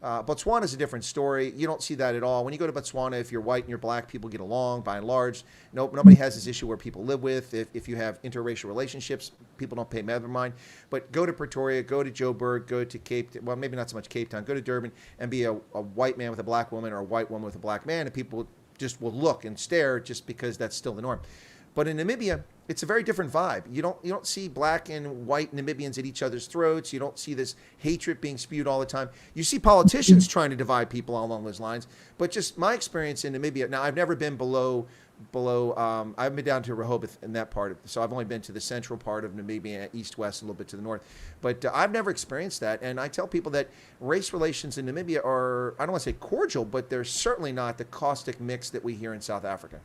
Botswana is a different story. You don't see that at all. When you go to Botswana, if you're white and you're black, people get along by and large. Nobody has this issue where people live with. If you have interracial relationships, people don't pay never mind. But go to Pretoria, go to Joburg, go to well, maybe not so much Cape Town, go to Durban and be a white man with a black woman or a white woman with a black man, and people just will look and stare just because that's still the norm. But in Namibia, it's a very different vibe. You don't see black and white Namibians at each other's throats. You don't see this hatred being spewed all the time. You see politicians trying to divide people along those lines. But just my experience in Namibia, now I've never been below I've been down to Rehoboth in that part so I've only been to the central part of Namibia, east, west, a little bit to the north. But I've never experienced that. And I tell people that race relations in Namibia are, I don't want to say cordial, but they're certainly not the caustic mix that we hear in South Africa.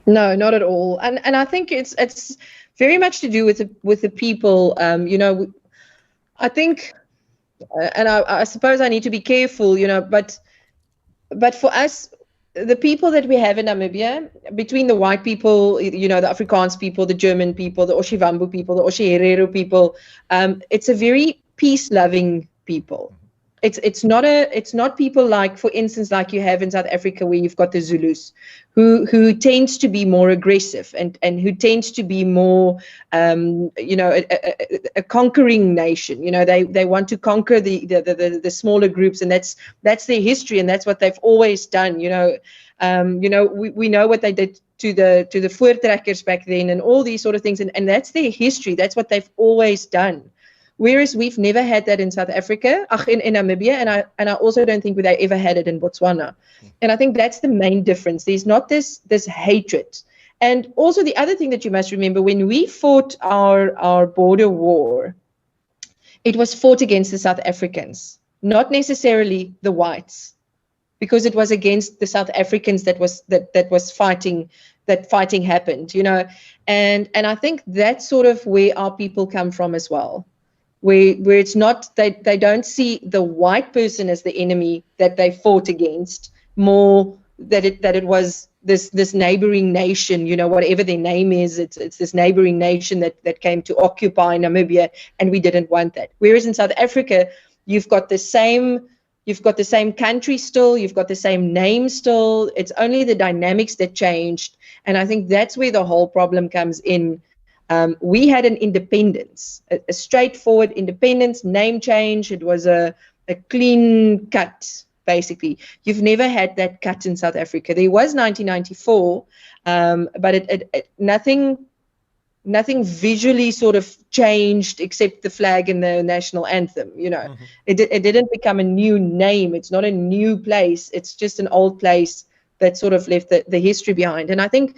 No, not at all. And I think it's very much to do with the people. I think, and I suppose I need to be careful, but for us, the people that we have in Namibia, between the white people, the Afrikaans people, the German people, the Oshivambu people, the Oshiherero people, it's a very peace-loving people. It's not people like, for instance, like you have in South Africa, where you've got the Zulus, who tends to be more aggressive and who tends to be more, a conquering nation. They want to conquer the smaller groups, and that's their history, and that's what they've always done. We know what they did to the voortrekkers back then, and all these sort of things, and that's their history. That's what they've always done. Whereas we've never had that in South Africa, in Namibia, and I also don't think they ever had it in Botswana. And I think that's the main difference. There's not this hatred. And also the other thing that you must remember, when we fought our border war, it was fought against the South Africans, not necessarily the whites, because it was against the South Africans that fighting happened, And I think that's sort of where our people come from as well. Where it's not, they don't see the white person as the enemy that they fought against, more that it was this neighboring nation, whatever their name is, it's this neighboring nation that came to occupy Namibia, and we didn't want that. Whereas in South Africa, you've got the same country still, you've got the same name still. It's only the dynamics that changed, and I think that's where the whole problem comes in. We had an independence, a straightforward independence, name change. It was a clean cut. Basically, you've never had that cut in South Africa. There was 1994, but nothing visually sort of changed except the flag and the national anthem. Mm-hmm. It didn't become a new name. It's not a new place. It's just an old place that sort of left the history behind. And I think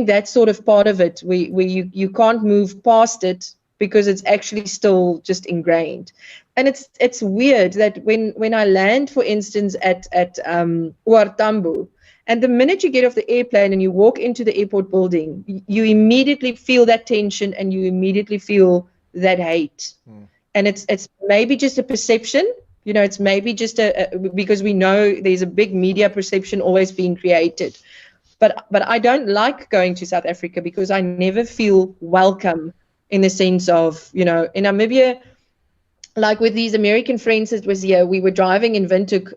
that's sort of part of it. Where you can't move past it because it's actually still just ingrained. And it's weird that when I land, for instance, at OR Tambo, and the minute you get off the airplane and you walk into the airport building, you immediately feel that tension and you immediately feel that hate. And it's maybe just a perception, it's maybe just because we know there's a big media perception always being created. But I don't like going to South Africa because I never feel welcome in the sense of, in Namibia, like with these American friends that was here, we were driving in Windhoek,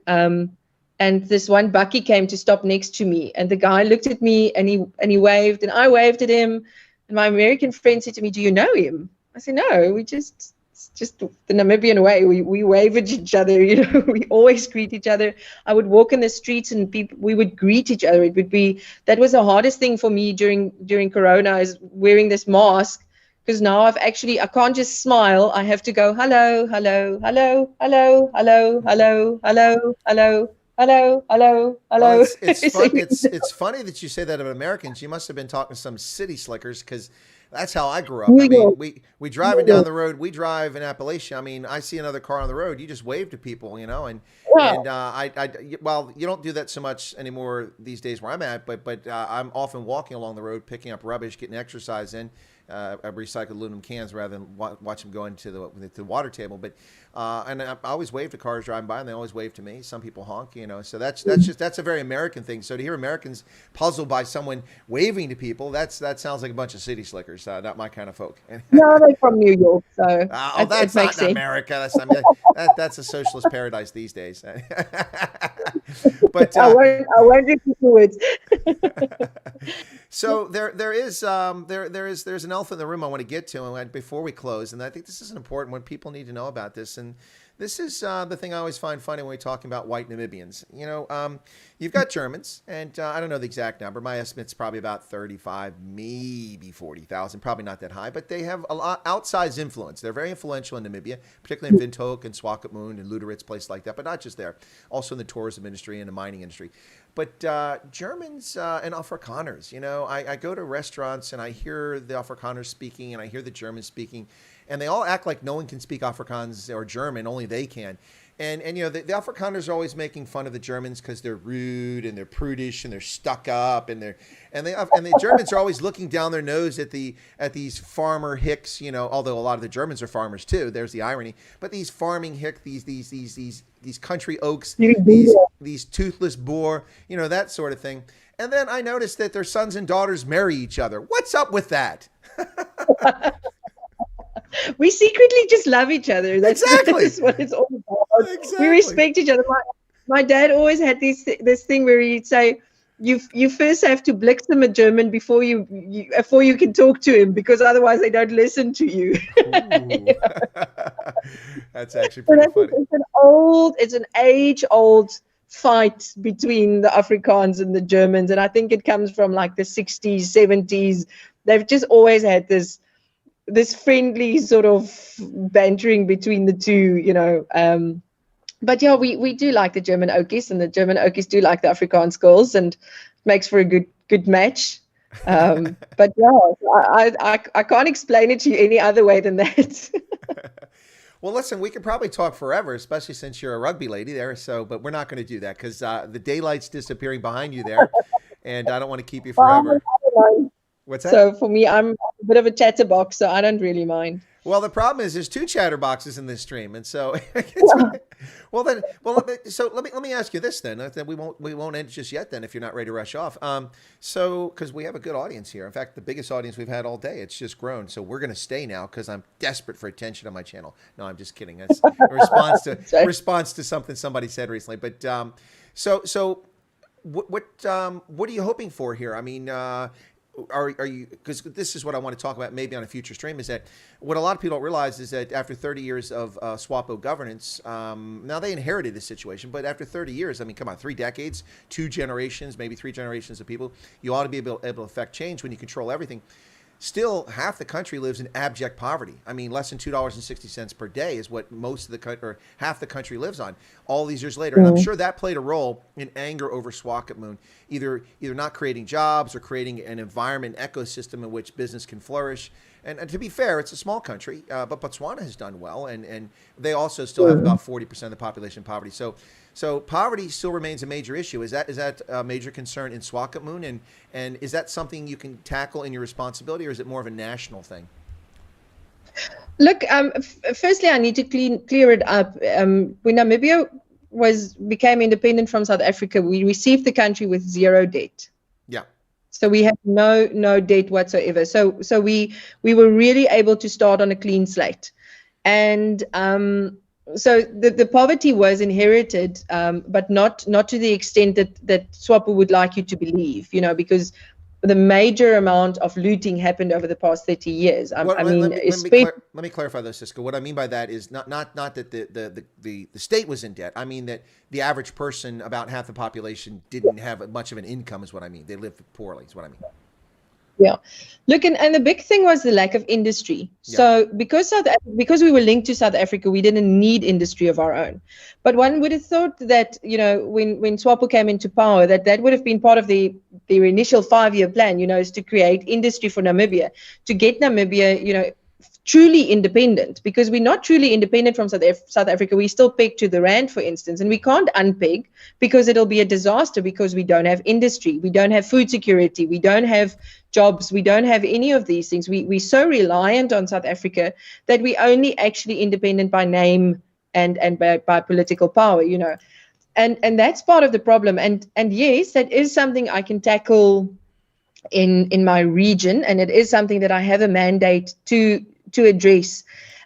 and this one bucky came to stop next to me, and the guy looked at me and he waved, and I waved at him, and my American friend said to me, "Do you know him?" I said, "No, it's just the Namibian way. We wave at each other, we always greet each other." I would walk in the streets and we would greet each other. That was the hardest thing for me during Corona, is wearing this mask. Because now I can't just smile. I have to go, hello, hello, hello, hello, hello, hello, hello, hello, hello, hello, hello. Well, it's funny that you say that about Americans. You must have been talking to some city slickers, because that's how I grew up. I mean, we driving down the road. We drive in Appalachia. I mean, I see another car on the road. You just wave to people, and well, you don't do that so much anymore these days where I'm at. But I'm often walking along the road, picking up rubbish, getting exercise in. Recycled aluminum cans rather than watch them go into the water table. But and I always wave to cars driving by, and they always wave to me. Some people honk, So that's a very American thing. So to hear Americans puzzled by someone waving to people, that sounds like a bunch of city slickers. Not my kind of folk. No, they're from New York, so that's not America. That's a socialist paradise these days. But I won't repeat the words. So there's an elephant in the room I want to get to before we close, and I think this is an important one. People need to know about this, and this is the thing I always find funny when we're talking about white Namibians. You've got Germans, and I don't know the exact number. My estimate's probably about 35, maybe 40,000, probably not that high, but they have a lot outsized influence. They're very influential in Namibia, particularly in Windhoek and Swakopmund and Luderitz, places like that, but not just there. Also in the tourism industry and the mining industry. But Germans and Afrikaners, I go to restaurants and I hear the Afrikaners speaking and I hear the Germans speaking, and they all act like no one can speak Afrikaans or German, only they can. And the Afrikaners are always making fun of the Germans because they're rude and they're prudish and they're stuck up, and the Germans are always looking down their nose at these farmer hicks, although a lot of the Germans are farmers too. There's the irony. But these farming hick, these country oaks, these toothless boar, that sort of thing. And then I noticed that their sons and daughters marry each other. What's up with that? We secretly just love each other. That's what it's all about. Exactly. We respect each other. My dad always had this thing where he'd say, you first have to bliksem a German before you can talk to him, because otherwise they don't listen to you. That's actually pretty funny. It's an age-old fight between the Afrikaans and the Germans, and I think it comes from like the 60s, 70s. They've just always had this friendly sort of bantering between the two, But yeah, we do like the German Okies, and the German Okies do like the Afrikaans girls, and makes for a good match. But yeah, I can't explain it to you any other way than that. Well, listen, we could probably talk forever, especially since you're a rugby lady there. But we're not going to do that because the daylight's disappearing behind you there, and I don't want to keep you forever. What's that? So for me, I'm a bit of a chatterbox, so I don't really mind. Well, the problem is there's two chatterboxes in this stream, and so So let me ask you this then. Then we won't end just yet. Then, if you're not ready to rush off, so because we have a good audience here. In fact, the biggest audience we've had all day. It's just grown. So we're going to stay now because I'm desperate for attention on my channel. No, I'm just kidding. That's a response to something somebody said recently. But so what are you hoping for here? I mean, are you, because this is what I want to talk about maybe on a future stream, is that what a lot of people don't realize is that after 30 years of SWAPO governance, now they inherited this situation, but after 30 years, I mean, come on, 3 decades, 2 generations, maybe 3 generations of people, you ought to be able to affect change when you control everything. Still, half the country lives in abject poverty. I mean, less than $2.60 per day is what most of the country, or half the country, lives on. All these years later, and I'm sure that played a role in anger over Swakopmund, either not creating jobs or creating an environment, ecosystem in which business can flourish. And to be fair, it's a small country, but Botswana has done well, and they also still have about 40% of the population in poverty. So poverty still remains a major issue. Is that a major concern in Swakopmund, and is that something you can tackle in your responsibility, or is it more of a national thing? Look, firstly, I need to clear it up. When Namibia became independent from South Africa, we received the country with 0 debt. Yeah. So we had no debt whatsoever. So we were really able to start on a clean slate, and so the poverty was inherited, but not to the extent that SWAPO would like you to believe, because the major amount of looting happened over the past 30 years. Let me clarify this, Ciske. What I mean by that is not that the state was in debt. I mean that the average person, about half the population, didn't have much of an income, is what I mean. They lived poorly, is what I mean. Yeah. Look, and the big thing was the lack of industry. Yeah. So because we were linked to South Africa, we didn't need industry of our own. But one would have thought that, when SWAPO came into power, that would have been part of their initial 5-year plan, is to create industry for Namibia, to get Namibia, truly independent, because we're not truly independent from South Africa. We still peg to the rand, for instance, and we can't unpeg, because it'll be a disaster, because we don't have industry, we don't have food security, we don't have jobs, we don't have any of these things. We're so reliant on South Africa that we only actually independent by name and by political power, and that's part of the problem. And yes, that is something I can tackle in my region, and it is something that I have a mandate to address.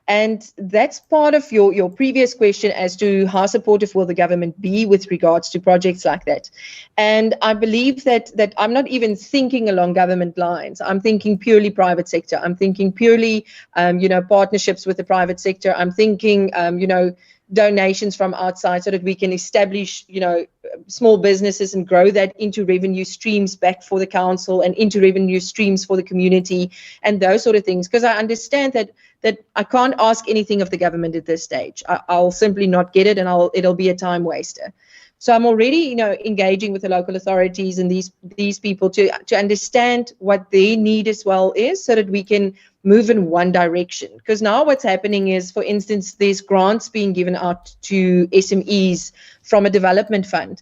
And that's part of your previous question as to how supportive will the government be with regards to projects like that. And I believe that I'm not even thinking along government lines. I'm thinking purely private sector. I'm thinking purely, partnerships with the private sector. I'm thinking, donations from outside, so that we can establish, small businesses and grow that into revenue streams back for the council and into revenue streams for the community and those sort of things. Because I understand that I can't ask anything of the government at this stage. I'll simply not get it, and it'll be a time waster. So I'm already, engaging with the local authorities and these people to understand what their need as well is, so that we can move in one direction. Because now what's happening is, for instance, there's grants being given out to SMEs from a development fund.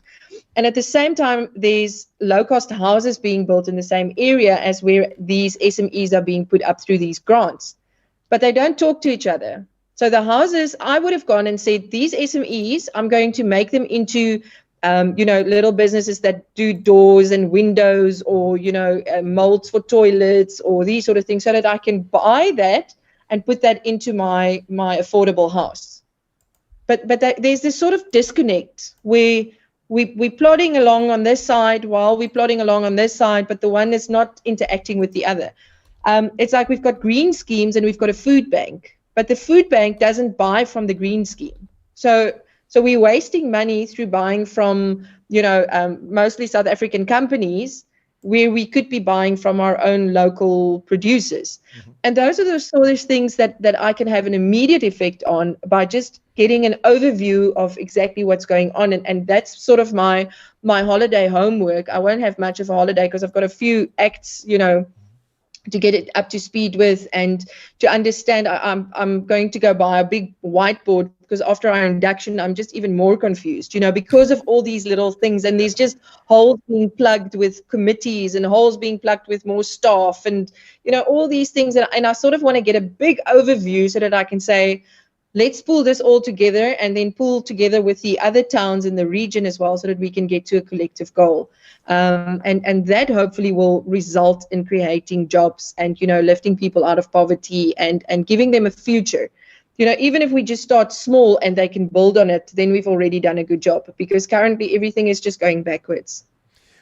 And at the same time, there's low-cost houses being built in the same area as where these SMEs are being put up through these grants. But they don't talk to each other. So the houses, I would have gone and said, these SMEs, I'm going to make them into, little businesses that do doors and windows, or, molds for toilets, or these sort of things, so that I can buy that and put that into my affordable house. But there's this sort of disconnect where we're plodding along on this side while we're plodding along on this side, but the one is not interacting with the other. It's like we've got green schemes and we've got a food bank, but the food bank doesn't buy from the green scheme. So we're wasting money through buying from, mostly South African companies, where we could be buying from our own local producers. Mm-hmm. And those are the sort of things that I can have an immediate effect on by just getting an overview of exactly what's going on. And that's sort of my holiday homework. I won't have much of a holiday because I've got a few acts, to get it up to speed with, and to understand. I'm going to go buy a big whiteboard, because after our induction, I'm just even more confused, because of all these little things, and there's just holes being plugged with committees and holes being plugged with more staff, and, all these things. And I sort of want to get a big overview so that I can say, let's pull this all together and then pull together with the other towns in the region as well so that we can get to a collective goal. And that hopefully will result in creating jobs and, lifting people out of poverty and giving them a future. Even if we just start small and they can build on it, then we've already done a good job, because currently everything is just going backwards.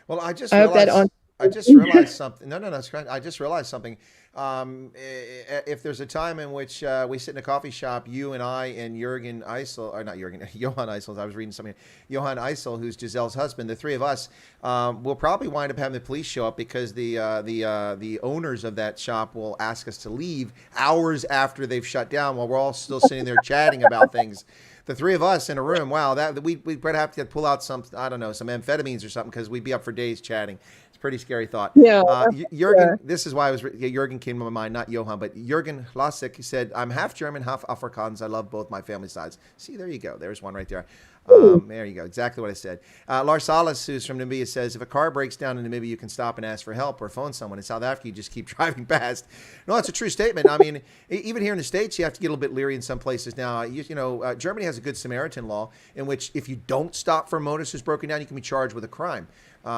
Well, I just realized something. No, that's correct. I just realized something. If there's a time in which we sit in a coffee shop, you and I and Johan Eisel, I was reading something, Johan Eisel, who's Giselle's husband, the three of us, will probably wind up having the police show up, because the owners of that shop will ask us to leave hours after they've shut down while we're all still sitting there chatting about things. The three of us in a room, wow, we'd probably have to pull out some amphetamines or something, because we'd be up for days chatting. It's a pretty scary thought. Yeah. Jürgen, this is why Jürgen came to my mind, not Johan, but Jürgen Lasek said, I'm half German, half Afrikaans. I love both my family sides. See, there you go. There's one right there. There you go. Exactly what I said. Lars Salas, who's from Namibia, says, if a car breaks down in Namibia, you can stop and ask for help or phone someone. In South Africa, you just keep driving past. No, that's a true statement. I mean, even here in the States, you have to get a little bit leery in some places now. Germany has a good Samaritan law in which if you don't stop for a motorist who's broken down, you can be charged with a crime.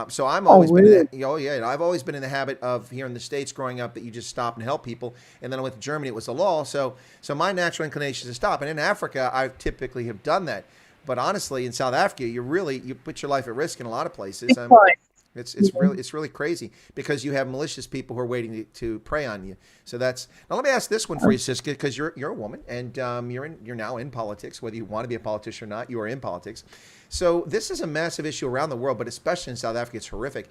So I've always been in the habit of, here in the States growing up, that you just stop and help people. And then I went to Germany, it was a law. So my natural inclination is to stop. And in Africa, I typically have done that. But honestly, in South Africa, you put your life at risk in a lot of places. It's really crazy, because you have malicious people who are waiting to prey on you. So now let me ask this one for you, Ciske, because you're a woman and you're now in politics, whether you want to be a politician or not. You are in politics. So this is a massive issue around the world, but especially in South Africa, it's horrific.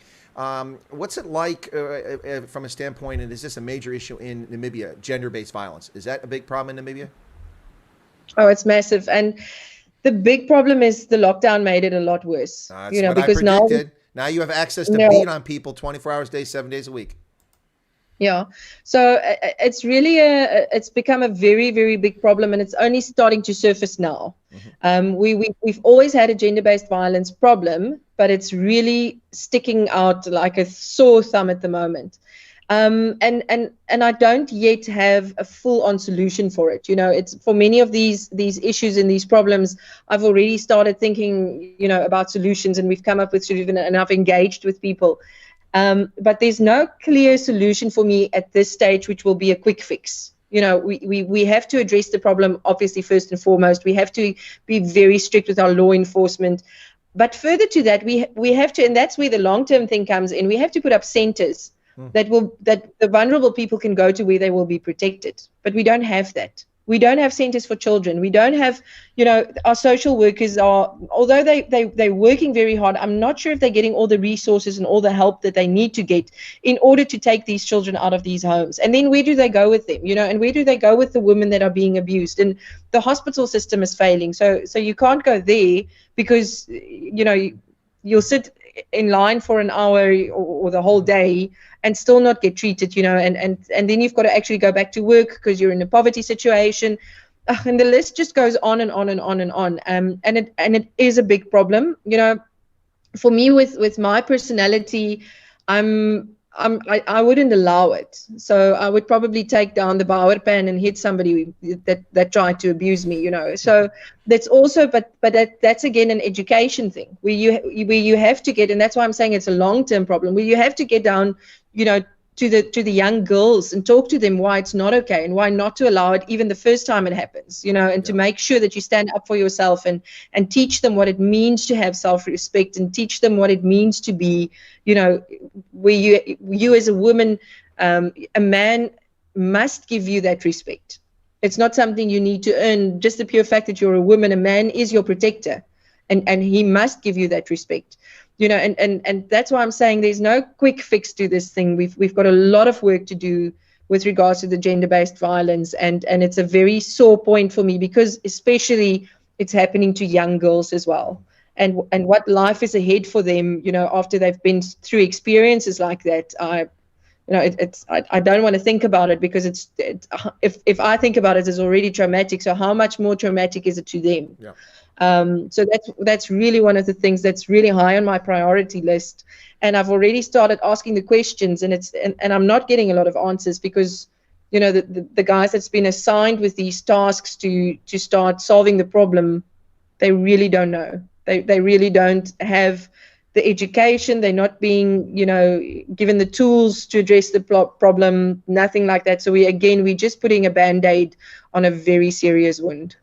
What's it like from a standpoint, and is this a major issue in Namibia? Gender-based violence, is that a big problem in Namibia? Oh, it's massive, and the big problem is the lockdown made it a lot worse. Because now you have access to beat on people 24 hours a day, 7 days a week. Yeah. So it's really it's become a very, very big problem, and it's only starting to surface now. Mm-hmm. We've always had a gender-based violence problem, but it's really sticking out like a sore thumb at the moment. And I don't yet have a full-on solution for it. It's for many of these issues and these problems, I've already started thinking, about solutions, and we've come up with solutions, and I've engaged with people. But there's no clear solution for me at this stage, which will be a quick fix. We have to address the problem, obviously, first and foremost. We have to be very strict with our law enforcement. But further to that, we have to, and that's where the long-term thing comes in, we have to put up centers that the vulnerable people can go to, where they will be protected. But we don't have that. We don't have centers for children. We don't have, our social workers although they're working very hard, I'm not sure if they're getting all the resources and all the help that they need to get in order to take these children out of these homes. And then where do they go with them? And where do they go with the women that are being abused? And the hospital system is failing. So you can't go there, because, you'll sit in line for an hour or the whole day and still not get treated, and then you've got to actually go back to work because you're in a poverty situation. And the list just goes on and on and on and on. And it is a big problem. For me, with my personality, I wouldn't allow it. So I would probably take down the power pan and hit somebody that tried to abuse me, So that's also, but that's again an education thing where you have to get, and that's why I'm saying it's a long-term problem, where you have to get down, to the young girls and talk to them why it's not okay and why not to allow it even the first time it happens, and to make sure that you stand up for yourself and teach them what it means to have self-respect, and teach them what it means to be, where you as a woman, a man must give you that respect. It's not something you need to earn. Just the pure fact that you're a woman, a man is your protector, and he must give you that respect. And that's why I'm saying there's no quick fix to this thing. We've got a lot of work to do with regards to the gender-based violence, and it's a very sore point for me, because especially it's happening to young girls as well, and what life is ahead for them, after they've been through experiences like that. I don't want to think about it, because if I think about it, it's already traumatic. So how much more traumatic is it to them? Yeah. So that's really one of the things that's really high on my priority list, and I've already started asking the questions, and I'm not getting a lot of answers, because the guys that's been assigned with these tasks to start solving the problem, they really don't know. They really don't have the education. They're not being, given the tools to address the problem, nothing like that. So we're just putting a Band-Aid on a very serious wound.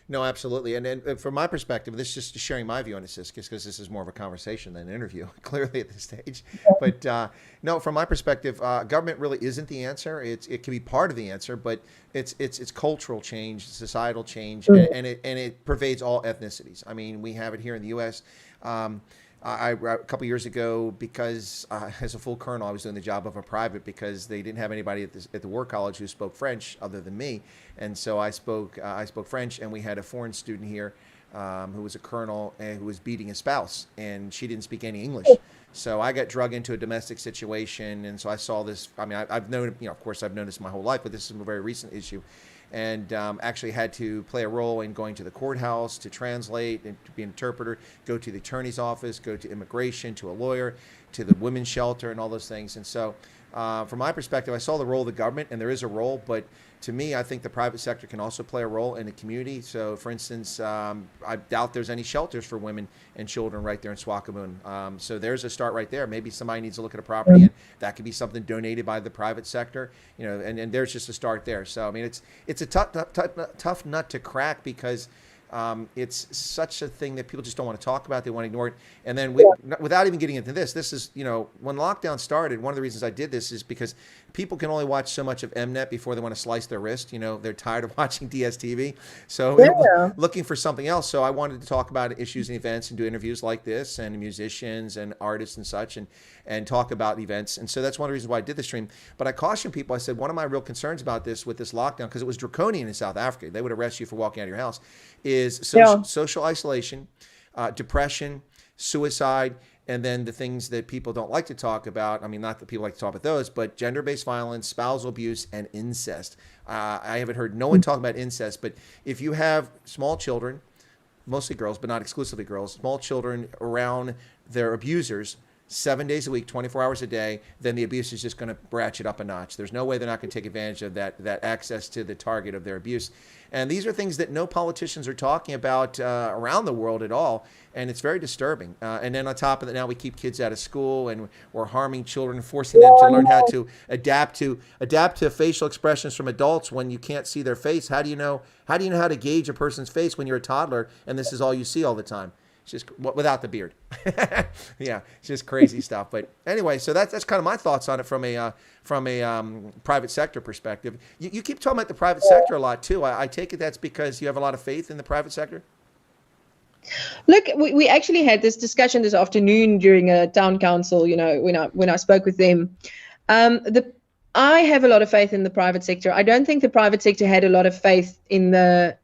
No, absolutely. And from my perspective, this is just sharing my view on this, because this is more of a conversation than an interview, clearly at this stage. But no, from my perspective, government really isn't the answer. It can be part of the answer, but it's cultural change, societal change, and it pervades all ethnicities. I mean, we have it here in the U.S. A couple years ago, because as a full colonel, I was doing the job of a private because they didn't have anybody at the War College who spoke French other than me, and so I spoke French, and we had a foreign student here who was a colonel and who was beating his spouse, and she didn't speak any English. So I got drug into a domestic situation, and so I saw this. I mean, I've known, of course, I've known this my whole life, but this is a very recent issue. And actually had to play a role in going to the courthouse to translate and to be an interpreter, go to the attorney's office, go to immigration, to a lawyer, to the women's shelter, and all those things. And so from my perspective, I saw the role of the government, and there is a role, but to me, I think the private sector can also play a role in the community. So, for instance, I doubt there's any shelters for women and children right there in Swakopmund. So there's a start right there. Maybe somebody needs to look at a property, and that could be something donated by the private sector. And there's just a start there. So, I mean, it's a tough nut to crack, because it's such a thing that people just don't want to talk about. They want to ignore it. And then without even getting into this is, when lockdown started, one of the reasons I did this is because people can only watch so much of Mnet before they want to slice their wrist. They're tired of watching DSTV. So looking for something else. So I wanted to talk about issues and events and do interviews like this, and musicians and artists and such, and talk about events. And so that's one of the reasons why I did the stream. But I cautioned people. I said, one of my real concerns about this with this lockdown, because it was draconian in South Africa, they would arrest you for walking out of your house, is social isolation, depression, suicide, and then the things that people don't like to talk about. I mean, not that people like to talk about those, but gender-based violence, spousal abuse, and incest. I haven't heard no one talk about incest, but if you have small children, mostly girls, but not exclusively girls, small children around their abusers 7 days a week, 24 hours a day, then the abuse is just going to ratchet up a notch. There's no way they're not going to take advantage of that access to the target of their abuse. And these are things that no politicians are talking about around the world at all, and it's very disturbing. And then on top of that, now we keep kids out of school, and we're harming children, forcing them to learn how to adapt to facial expressions from adults when you can't see their face. How do you know how to gauge a person's face when you're a toddler and this is all you see all the time? It's just without the beard. Yeah, it's just crazy stuff. But anyway, so that's kind of my thoughts on it from a private sector perspective. You keep talking about the private sector a lot too. I take it that's because you have a lot of faith in the private sector. Look, we actually had this discussion this afternoon during a town council. When I spoke with them, I have a lot of faith in the private sector. I don't think the private sector had a lot of faith in the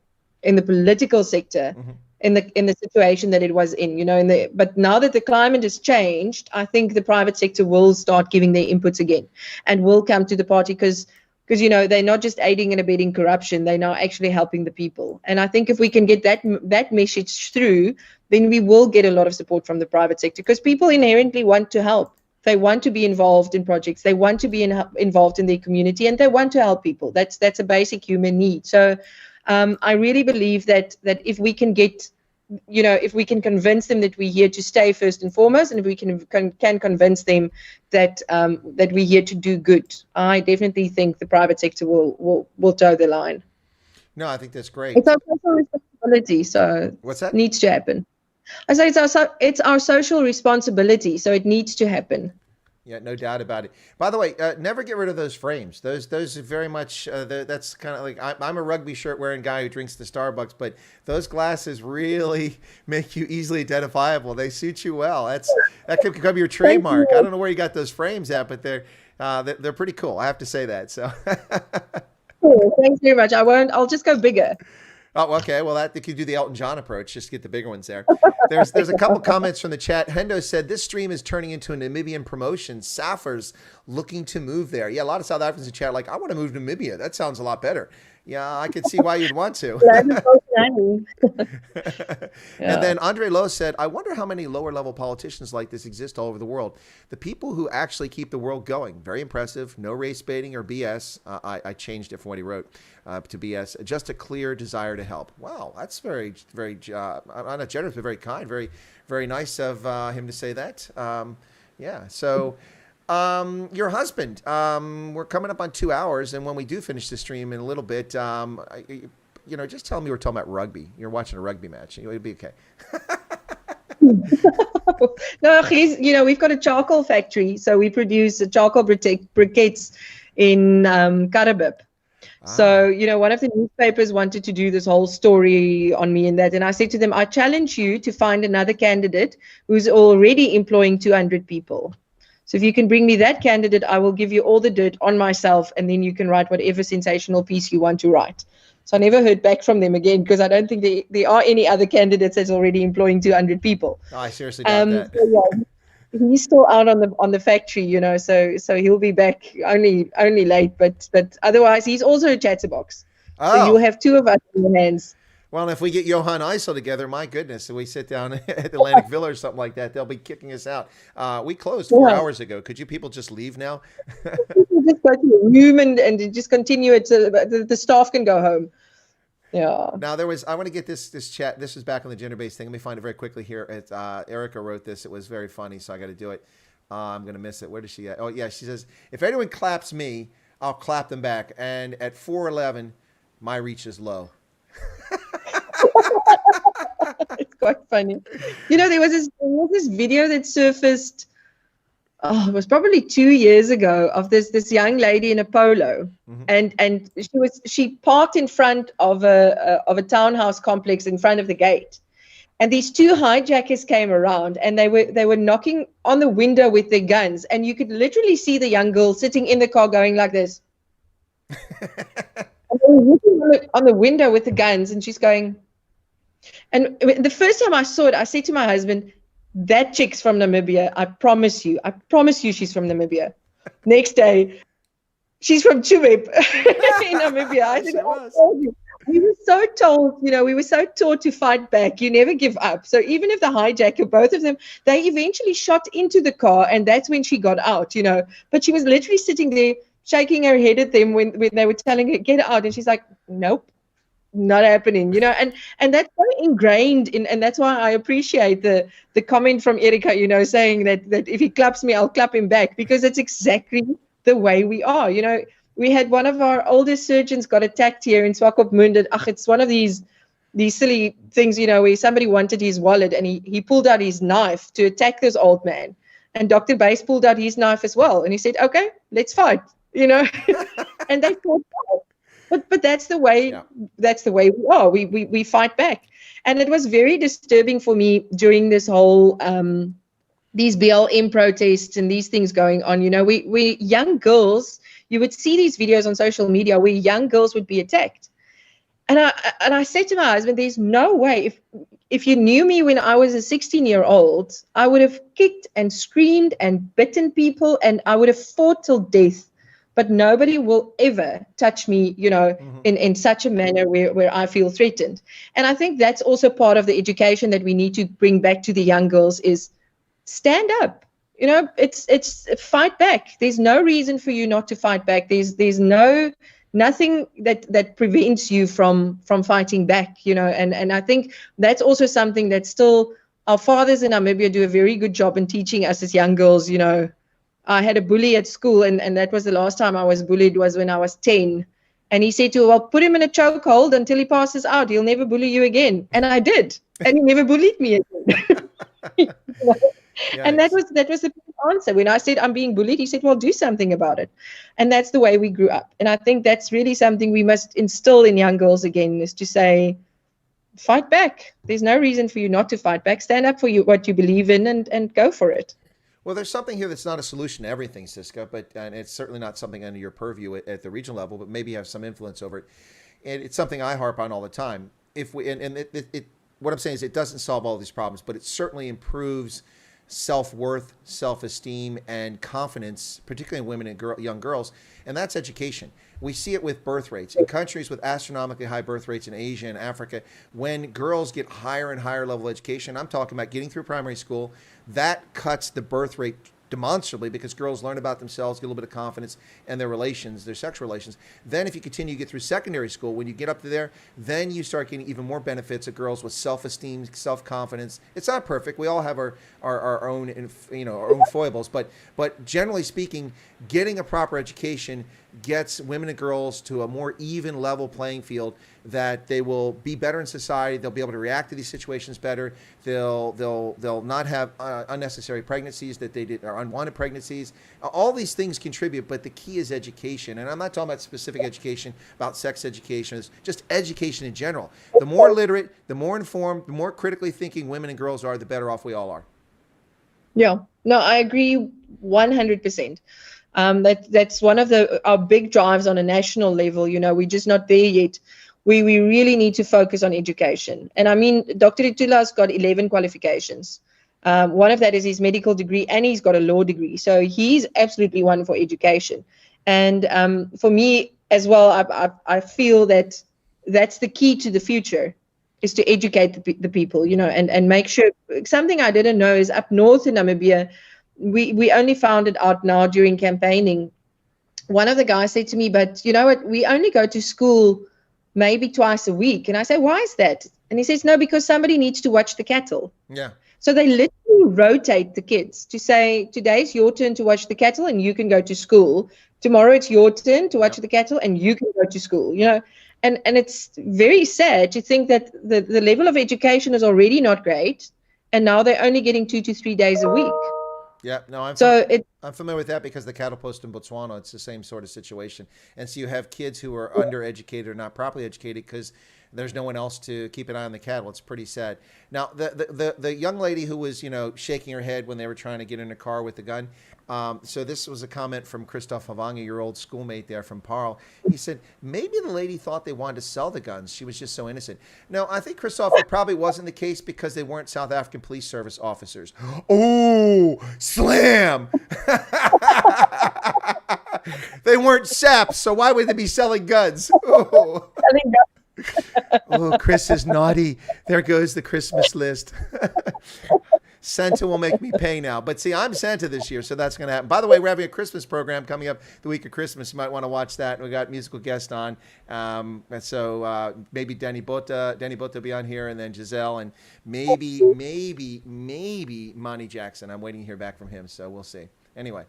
political sector. Mm-hmm. In the situation that it was in, but now that the climate has changed, I think the private sector will start giving their inputs again, and will come to the party because they're not just aiding and abetting corruption, they're now actually helping the people. And I think if we can get that message through, then we will get a lot of support from the private sector, because people inherently want to help. They want to be involved in projects. They want to be involved in their community, and they want to help people. That's a basic human need. So I really believe that if we can get, if we can convince them that we're here to stay first and foremost, and if we can convince them that we're here to do good, I definitely think the private sector will toe the line. No, I think that's great. It's our social responsibility, so what's that? It needs to happen. I say it's our social responsibility, so it needs to happen. Yeah, no doubt about it. By the way, never get rid of those frames. Those are very much, that's kind of like, I'm a rugby shirt wearing guy who drinks the Starbucks, but those glasses really make you easily identifiable. They suit you well. That could become your trademark. I don't know where you got those frames at, but they're pretty cool. I have to say that. So. Cool. Thanks very much. I'll just go bigger. Oh, okay. Well, you could do the Elton John approach. Just get the bigger ones there. There's a couple comments from the chat. Hendo said, this stream is turning into a Namibian promotion. Saffers looking to move there. Yeah, a lot of South Africans in chat like, I want to move to Namibia. That sounds a lot better. Yeah, I could see why you'd want to. planning. And then Andre Lowe said, I wonder how many lower level politicians like this exist all over the world. The people who actually keep the world going. Very impressive. No race baiting or BS. I changed it from what he wrote to BS. Just a clear desire to help. Wow, that's very, very, I'm not generous, but very kind. Very, very nice of him to say that. Yeah, so... your husband, we're coming up on 2 hours, and when we do finish the stream in a little bit, just tell me we're talking about rugby. You're watching a rugby match. It'll be okay. No, we've got a charcoal factory, so we produce charcoal briquettes in Karabib. So, one of the newspapers wanted to do this whole story on me and that, and I said to them, I challenge you to find another candidate who's already employing 200 people. So if you can bring me that candidate, I will give you all the dirt on myself, and then you can write whatever sensational piece you want to write. So I never heard back from them again, because I don't think there are any other candidates that's already employing 200 people. Oh, I seriously doubt that. So yeah, he's still out on the factory, so he'll be back only late, but otherwise he's also a chatterbox. Oh. So you'll have two of us in your hands. Well, if we get Johan Eisel together, my goodness, and we sit down at Atlantic Villa or something like that, they'll be kicking us out. We closed 4 hours ago. Could you people just leave now? Just go to the room and just continue it so the staff can go home. Yeah. Now I want to get this chat. This was back on the gender-based thing. Let me find it very quickly here. Erica wrote this. It was very funny, so I got to do it. I'm going to miss it. Where does she at? Oh, yeah. She says, if anyone claps me, I'll clap them back. And at 4'11", my reach is low. It's quite funny. There was this video that surfaced, it was probably 2 years ago, of this young lady in a polo. Mm-hmm. and she parked in front of a townhouse complex in front of the gate. And these two hijackers came around, and they were knocking on the window with their guns, and you could literally see the young girl sitting in the car going like this. And they were looking on the window with the guns, and she's going. And the first time I saw it, I said to my husband, that chick's from Namibia. I promise you she's from Namibia. Next day, she's from Chubeb in Namibia. I said, I told you. We were so told, we were so taught to fight back. You never give up. So even if the hijacker, both of them, they eventually shot into the car, and that's when she got out, But she was literally sitting there shaking her head at them when they were telling her, get out. And she's like, nope, not happening, and that's so ingrained in, and that's why I appreciate the comment from Erica, saying that if he claps me, I'll clap him back, because it's exactly the way we are. We had one of our oldest surgeons got attacked here in Swakopmund. It's one of these silly things, where somebody wanted his wallet, and he pulled out his knife to attack this old man. And Dr. Bass pulled out his knife as well. And he said, okay, let's fight, and they fought back. But that's the way, That's the way we are. We fight back. And it was very disturbing for me during this whole, these BLM protests and these things going on. We young girls, you would see these videos on social media where young girls would be attacked. And I said to my husband, there's no way, if you knew me when I was a 16-year-old, I would have kicked and screamed and bitten people, and I would have fought till death. But nobody will ever touch me, mm-hmm. in such a manner where I feel threatened. And I think that's also part of the education that we need to bring back to the young girls is stand up. It's fight back. There's no reason for you not to fight back. There's nothing that prevents you from fighting back, and I think that's also something that still our fathers in Namibia do a very good job in teaching us as young girls. I had a bully at school, and that was the last time I was bullied was when I was 10. And he said to her, well, put him in a chokehold until he passes out. He'll never bully you again. And I did. And he never bullied me again. And that was the answer. When I said I'm being bullied, he said, well, do something about it. And that's the way we grew up. And I think that's really something we must instill in young girls again, is to say, fight back. There's no reason for you not to fight back. Stand up for what you believe in and go for it. Well, there's something here that's not a solution to everything, Ciske, and it's certainly not something under your purview at the regional level, but maybe you have some influence over it. And it's something I harp on all the time. What I'm saying is it doesn't solve all these problems, but it certainly improves self-worth, self-esteem, and confidence, particularly in women and young girls, and that's education. We see it with birth rates. In countries with astronomically high birth rates in Asia and Africa, when girls get higher and higher level education, I'm talking about getting through primary school, that cuts the birth rate demonstrably because girls learn about themselves, get a little bit of confidence and their relations, their sexual relations. Then if you continue to get through secondary school, when you get up to there, then you start getting even more benefits of girls with self-esteem, self-confidence. It's not perfect. We all have our own, our own foibles, but generally speaking, getting a proper education gets women and girls to a more even level playing field, that they will be better in society. They'll be able to react to these situations better. They'll not have unnecessary pregnancies that they did, or unwanted pregnancies. All these things contribute, but the key is education. And I'm not talking about specific education, about sex education. It's just education in general. The more literate, the more informed, the more critically thinking women and girls are, the better off we all are. Yeah, no, I agree 100%. That's one of our big drives on a national level. We're just not there yet. We really need to focus on education. And I mean, Dr. Itula's got 11 qualifications. One of that is his medical degree, and he's got a law degree. So he's absolutely one for education. And for me as well, I feel that that's the key to the future, is to educate the people, and make sure. Something I didn't know is up north in Namibia, we only found it out now during campaigning. One of the guys said to me, but you know what, we only go to school maybe twice a week. And I say, why is that? And he says, no, because somebody needs to watch the cattle. Yeah. So they literally rotate the kids to say, today's your turn to watch the cattle and you can go to school. Tomorrow it's your turn to watch the cattle and you can go to school, And it's very sad to think that the level of education is already not great. And now they're only getting 2 to 3 days a week. Yeah, no, I'm familiar with that because the cattle post in Botswana, it's the same sort of situation. And so you have kids who are undereducated or not properly educated because there's no one else to keep an eye on the cattle. It's pretty sad. Now, the young lady who was, shaking her head when they were trying to get in a car with the gun. So this was a comment from Christophe Havanga, your old schoolmate there from Parle. He said, maybe the lady thought they wanted to sell the guns. She was just so innocent. No, I think, Christophe, it probably wasn't the case because they weren't South African police service officers. Oh, slam! They weren't saps, so why would they be selling guns? Oh. Oh, Chris is naughty. There goes the Christmas list. Santa will make me pay now. But see, I'm Santa this year, so that's going to happen. By the way, we're having a Christmas program coming up the week of Christmas. You might want to watch that. We got musical guests on. And so maybe Danny Bota will be on here, and then Giselle, and maybe Monty Jackson. I'm waiting to hear back from him, so we'll see. Anyway.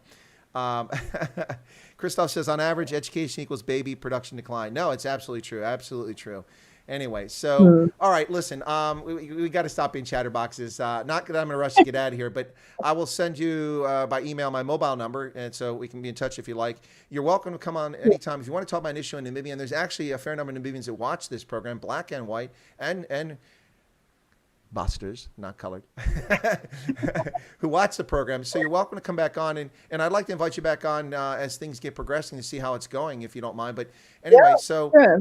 Christoph says, on average, education equals baby production decline. No, it's absolutely true. Absolutely true. Anyway, so, all right, listen, we got to stop being chatterboxes. Not that I'm going to rush to get out of here, but I will send you by email my mobile number, and so we can be in touch if you like. You're welcome to come on anytime. If you want to talk about an issue in Namibia, and there's actually a fair number of Namibians that watch this program, black and white, and Bosters, not colored, who watch the program. So you're welcome to come back on. And I'd like to invite you back on as things get progressing to see how it's going, if you don't mind. But anyway,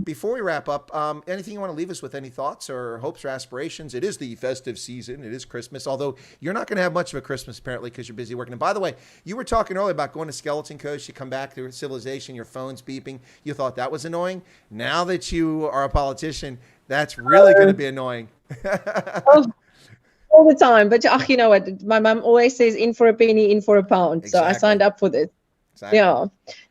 before we wrap up, anything you want to leave us with, any thoughts or hopes or aspirations? It is the festive season. It is Christmas, although you're not going to have much of a Christmas, apparently, because you're busy working. And by the way, you were talking earlier about going to Skeleton Coast. You come back to civilization, your phone's beeping. You thought that was annoying. Now that you are a politician, that's really going to be annoying. All the time. But you know what? My mom always says, in for a penny, in for a pound. Exactly. So I signed up for this. Exactly. Yeah.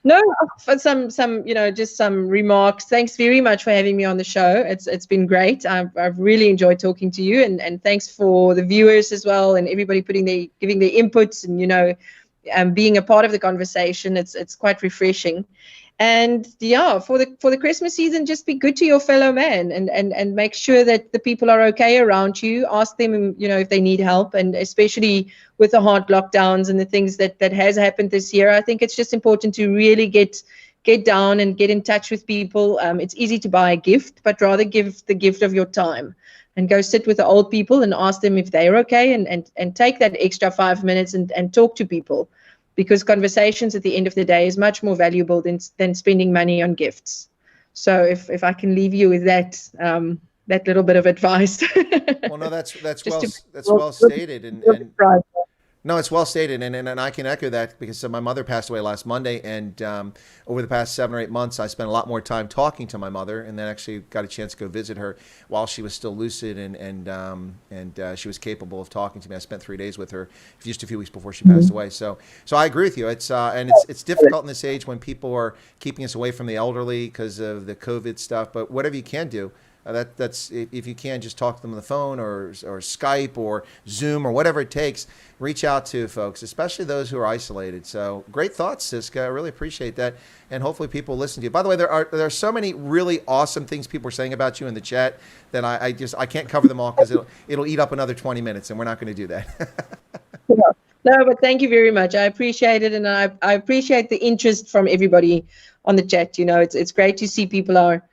No, for some, just some remarks. Thanks very much for having me on the show. It's been great. I've really enjoyed talking to you, and thanks for the viewers as well, and everybody giving their inputs and being a part of the conversation. It's quite refreshing. And for the Christmas season, just be good to your fellow man and make sure that the people are okay around you. Ask them, if they need help, and especially with the hard lockdowns and the things that has happened this year, I think it's just important to really get down and get in touch with people. It's easy to buy a gift, but rather give the gift of your time and go sit with the old people and ask them if they're okay, and take that extra 5 minutes and talk to people. Because conversations at the end of the day is much more valuable than spending money on gifts. So if I can leave you with that little bit of advice. Well, no, that's well stated, and No, it's well stated, and I can echo that because my mother passed away last Monday, and over the past 7 or 8 months, I spent a lot more time talking to my mother, and then actually got a chance to go visit her while she was still lucid and she was capable of talking to me. I spent 3 days with her just a few weeks before she passed away. So I agree with you. It's difficult in this age when people are keeping us away from the elderly because of the COVID stuff. But whatever you can do. That's if you can, just talk to them on the phone or Skype or Zoom or whatever it takes. Reach out to folks, especially those who are isolated. So great thoughts, Ciske. I really appreciate that, and hopefully people listen to you. By the way, there are so many really awesome things people are saying about you in the chat that I can't cover them all because it'll eat up another 20 minutes, and we're not going to do that. No, but thank you very much. I appreciate it, and I appreciate the interest from everybody on the chat. It's great to see people are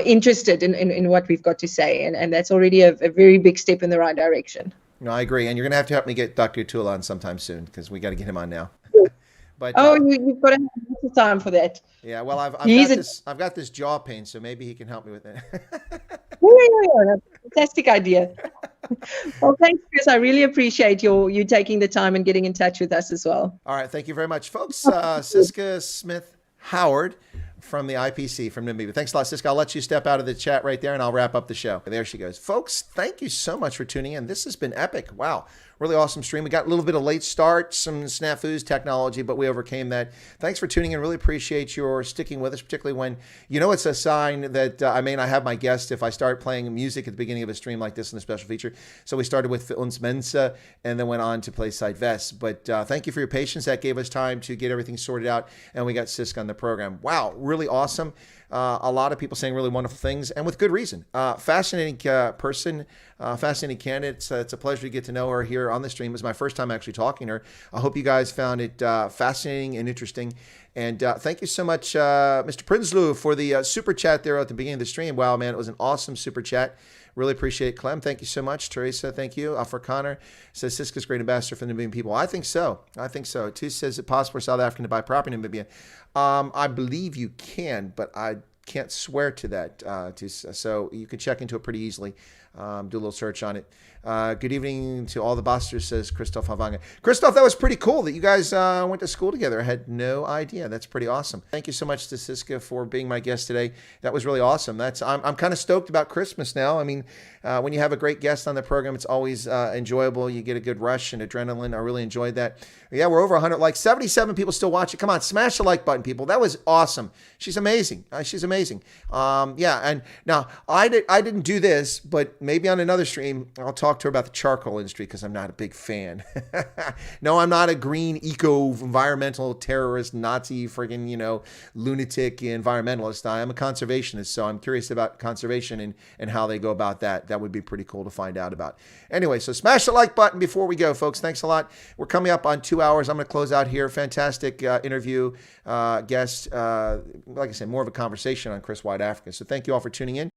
interested in what we've got to say, and that's already a very big step in the right direction. No, I agree, and you're going to have to help me get Dr. Tula on sometime soon because we got to get him on now. But you've got to have lots of time for that. Yeah, well, I've got this jaw pain, so maybe he can help me with it. Yeah, fantastic idea. Well, thanks, Chris. I really appreciate you taking the time and getting in touch with us as well. All right, thank you very much, folks. Ciske Smith Howard from the IPC from Namibia. Thanks a lot, Ciske. I'll let you step out of the chat right there, and I'll wrap up the show. There she goes. Folks, thank you so much for tuning in. This has been epic. Wow. Really awesome stream. We got a little bit of late start, some snafus, technology, but we overcame that. Thanks for tuning in. Really appreciate your sticking with us, particularly when, it's a sign that I may not have my guest if I start playing music at the beginning of a stream like this in a special feature. So we started with Uns Mensa and then went on to play Side Vest. But thank you for your patience. That gave us time to get everything sorted out, and we got Ciske on the program. Wow, really awesome. A lot of people saying really wonderful things, and with good reason. Fascinating person, fascinating candidate. It's a pleasure to get to know her here on the stream. It was my first time actually talking to her. I hope you guys found it fascinating and interesting. And thank you so much, Mr. Prinsloo, for the super chat there at the beginning of the stream. Wow, man, it was an awesome super chat. Really appreciate it. Clem, thank you so much. Teresa, thank you. For Connor says Ciske's great ambassador for the Namibian people. I think so. Two says it possible for South African to buy property in Namibia. I believe you can, but I can't swear to that. So you can check into it pretty easily. Do a little search on it. Good evening to all the Bosters, says Christoph Havanga. Christoph, that was pretty cool that you guys went to school together. I had no idea. That's pretty awesome. Thank you so much to Ciske for being my guest today. That was really awesome. I'm kind of stoked about Christmas now. I mean, when you have a great guest on the program, it's always enjoyable. You get a good rush and adrenaline. I really enjoyed that. Yeah, we're over 100 likes. 77 people still watching. Come on, smash the like button, people. That was awesome. She's amazing. She's amazing. Yeah, and now I didn't do this, but maybe on another stream, I'll talk to her about the charcoal industry because I'm not a big fan. No, I'm not a green environmental terrorist, Nazi, friggin', lunatic environmentalist. I am a conservationist, so I'm curious about conservation and how they go about that. That would be pretty cool to find out about. Anyway, so smash the like button before we go, folks. Thanks a lot. We're coming up on 2 hours. I'm going to close out here. Fantastic interview, guest. Like I said, more of a conversation on Chris White Africa. So thank you all for tuning in.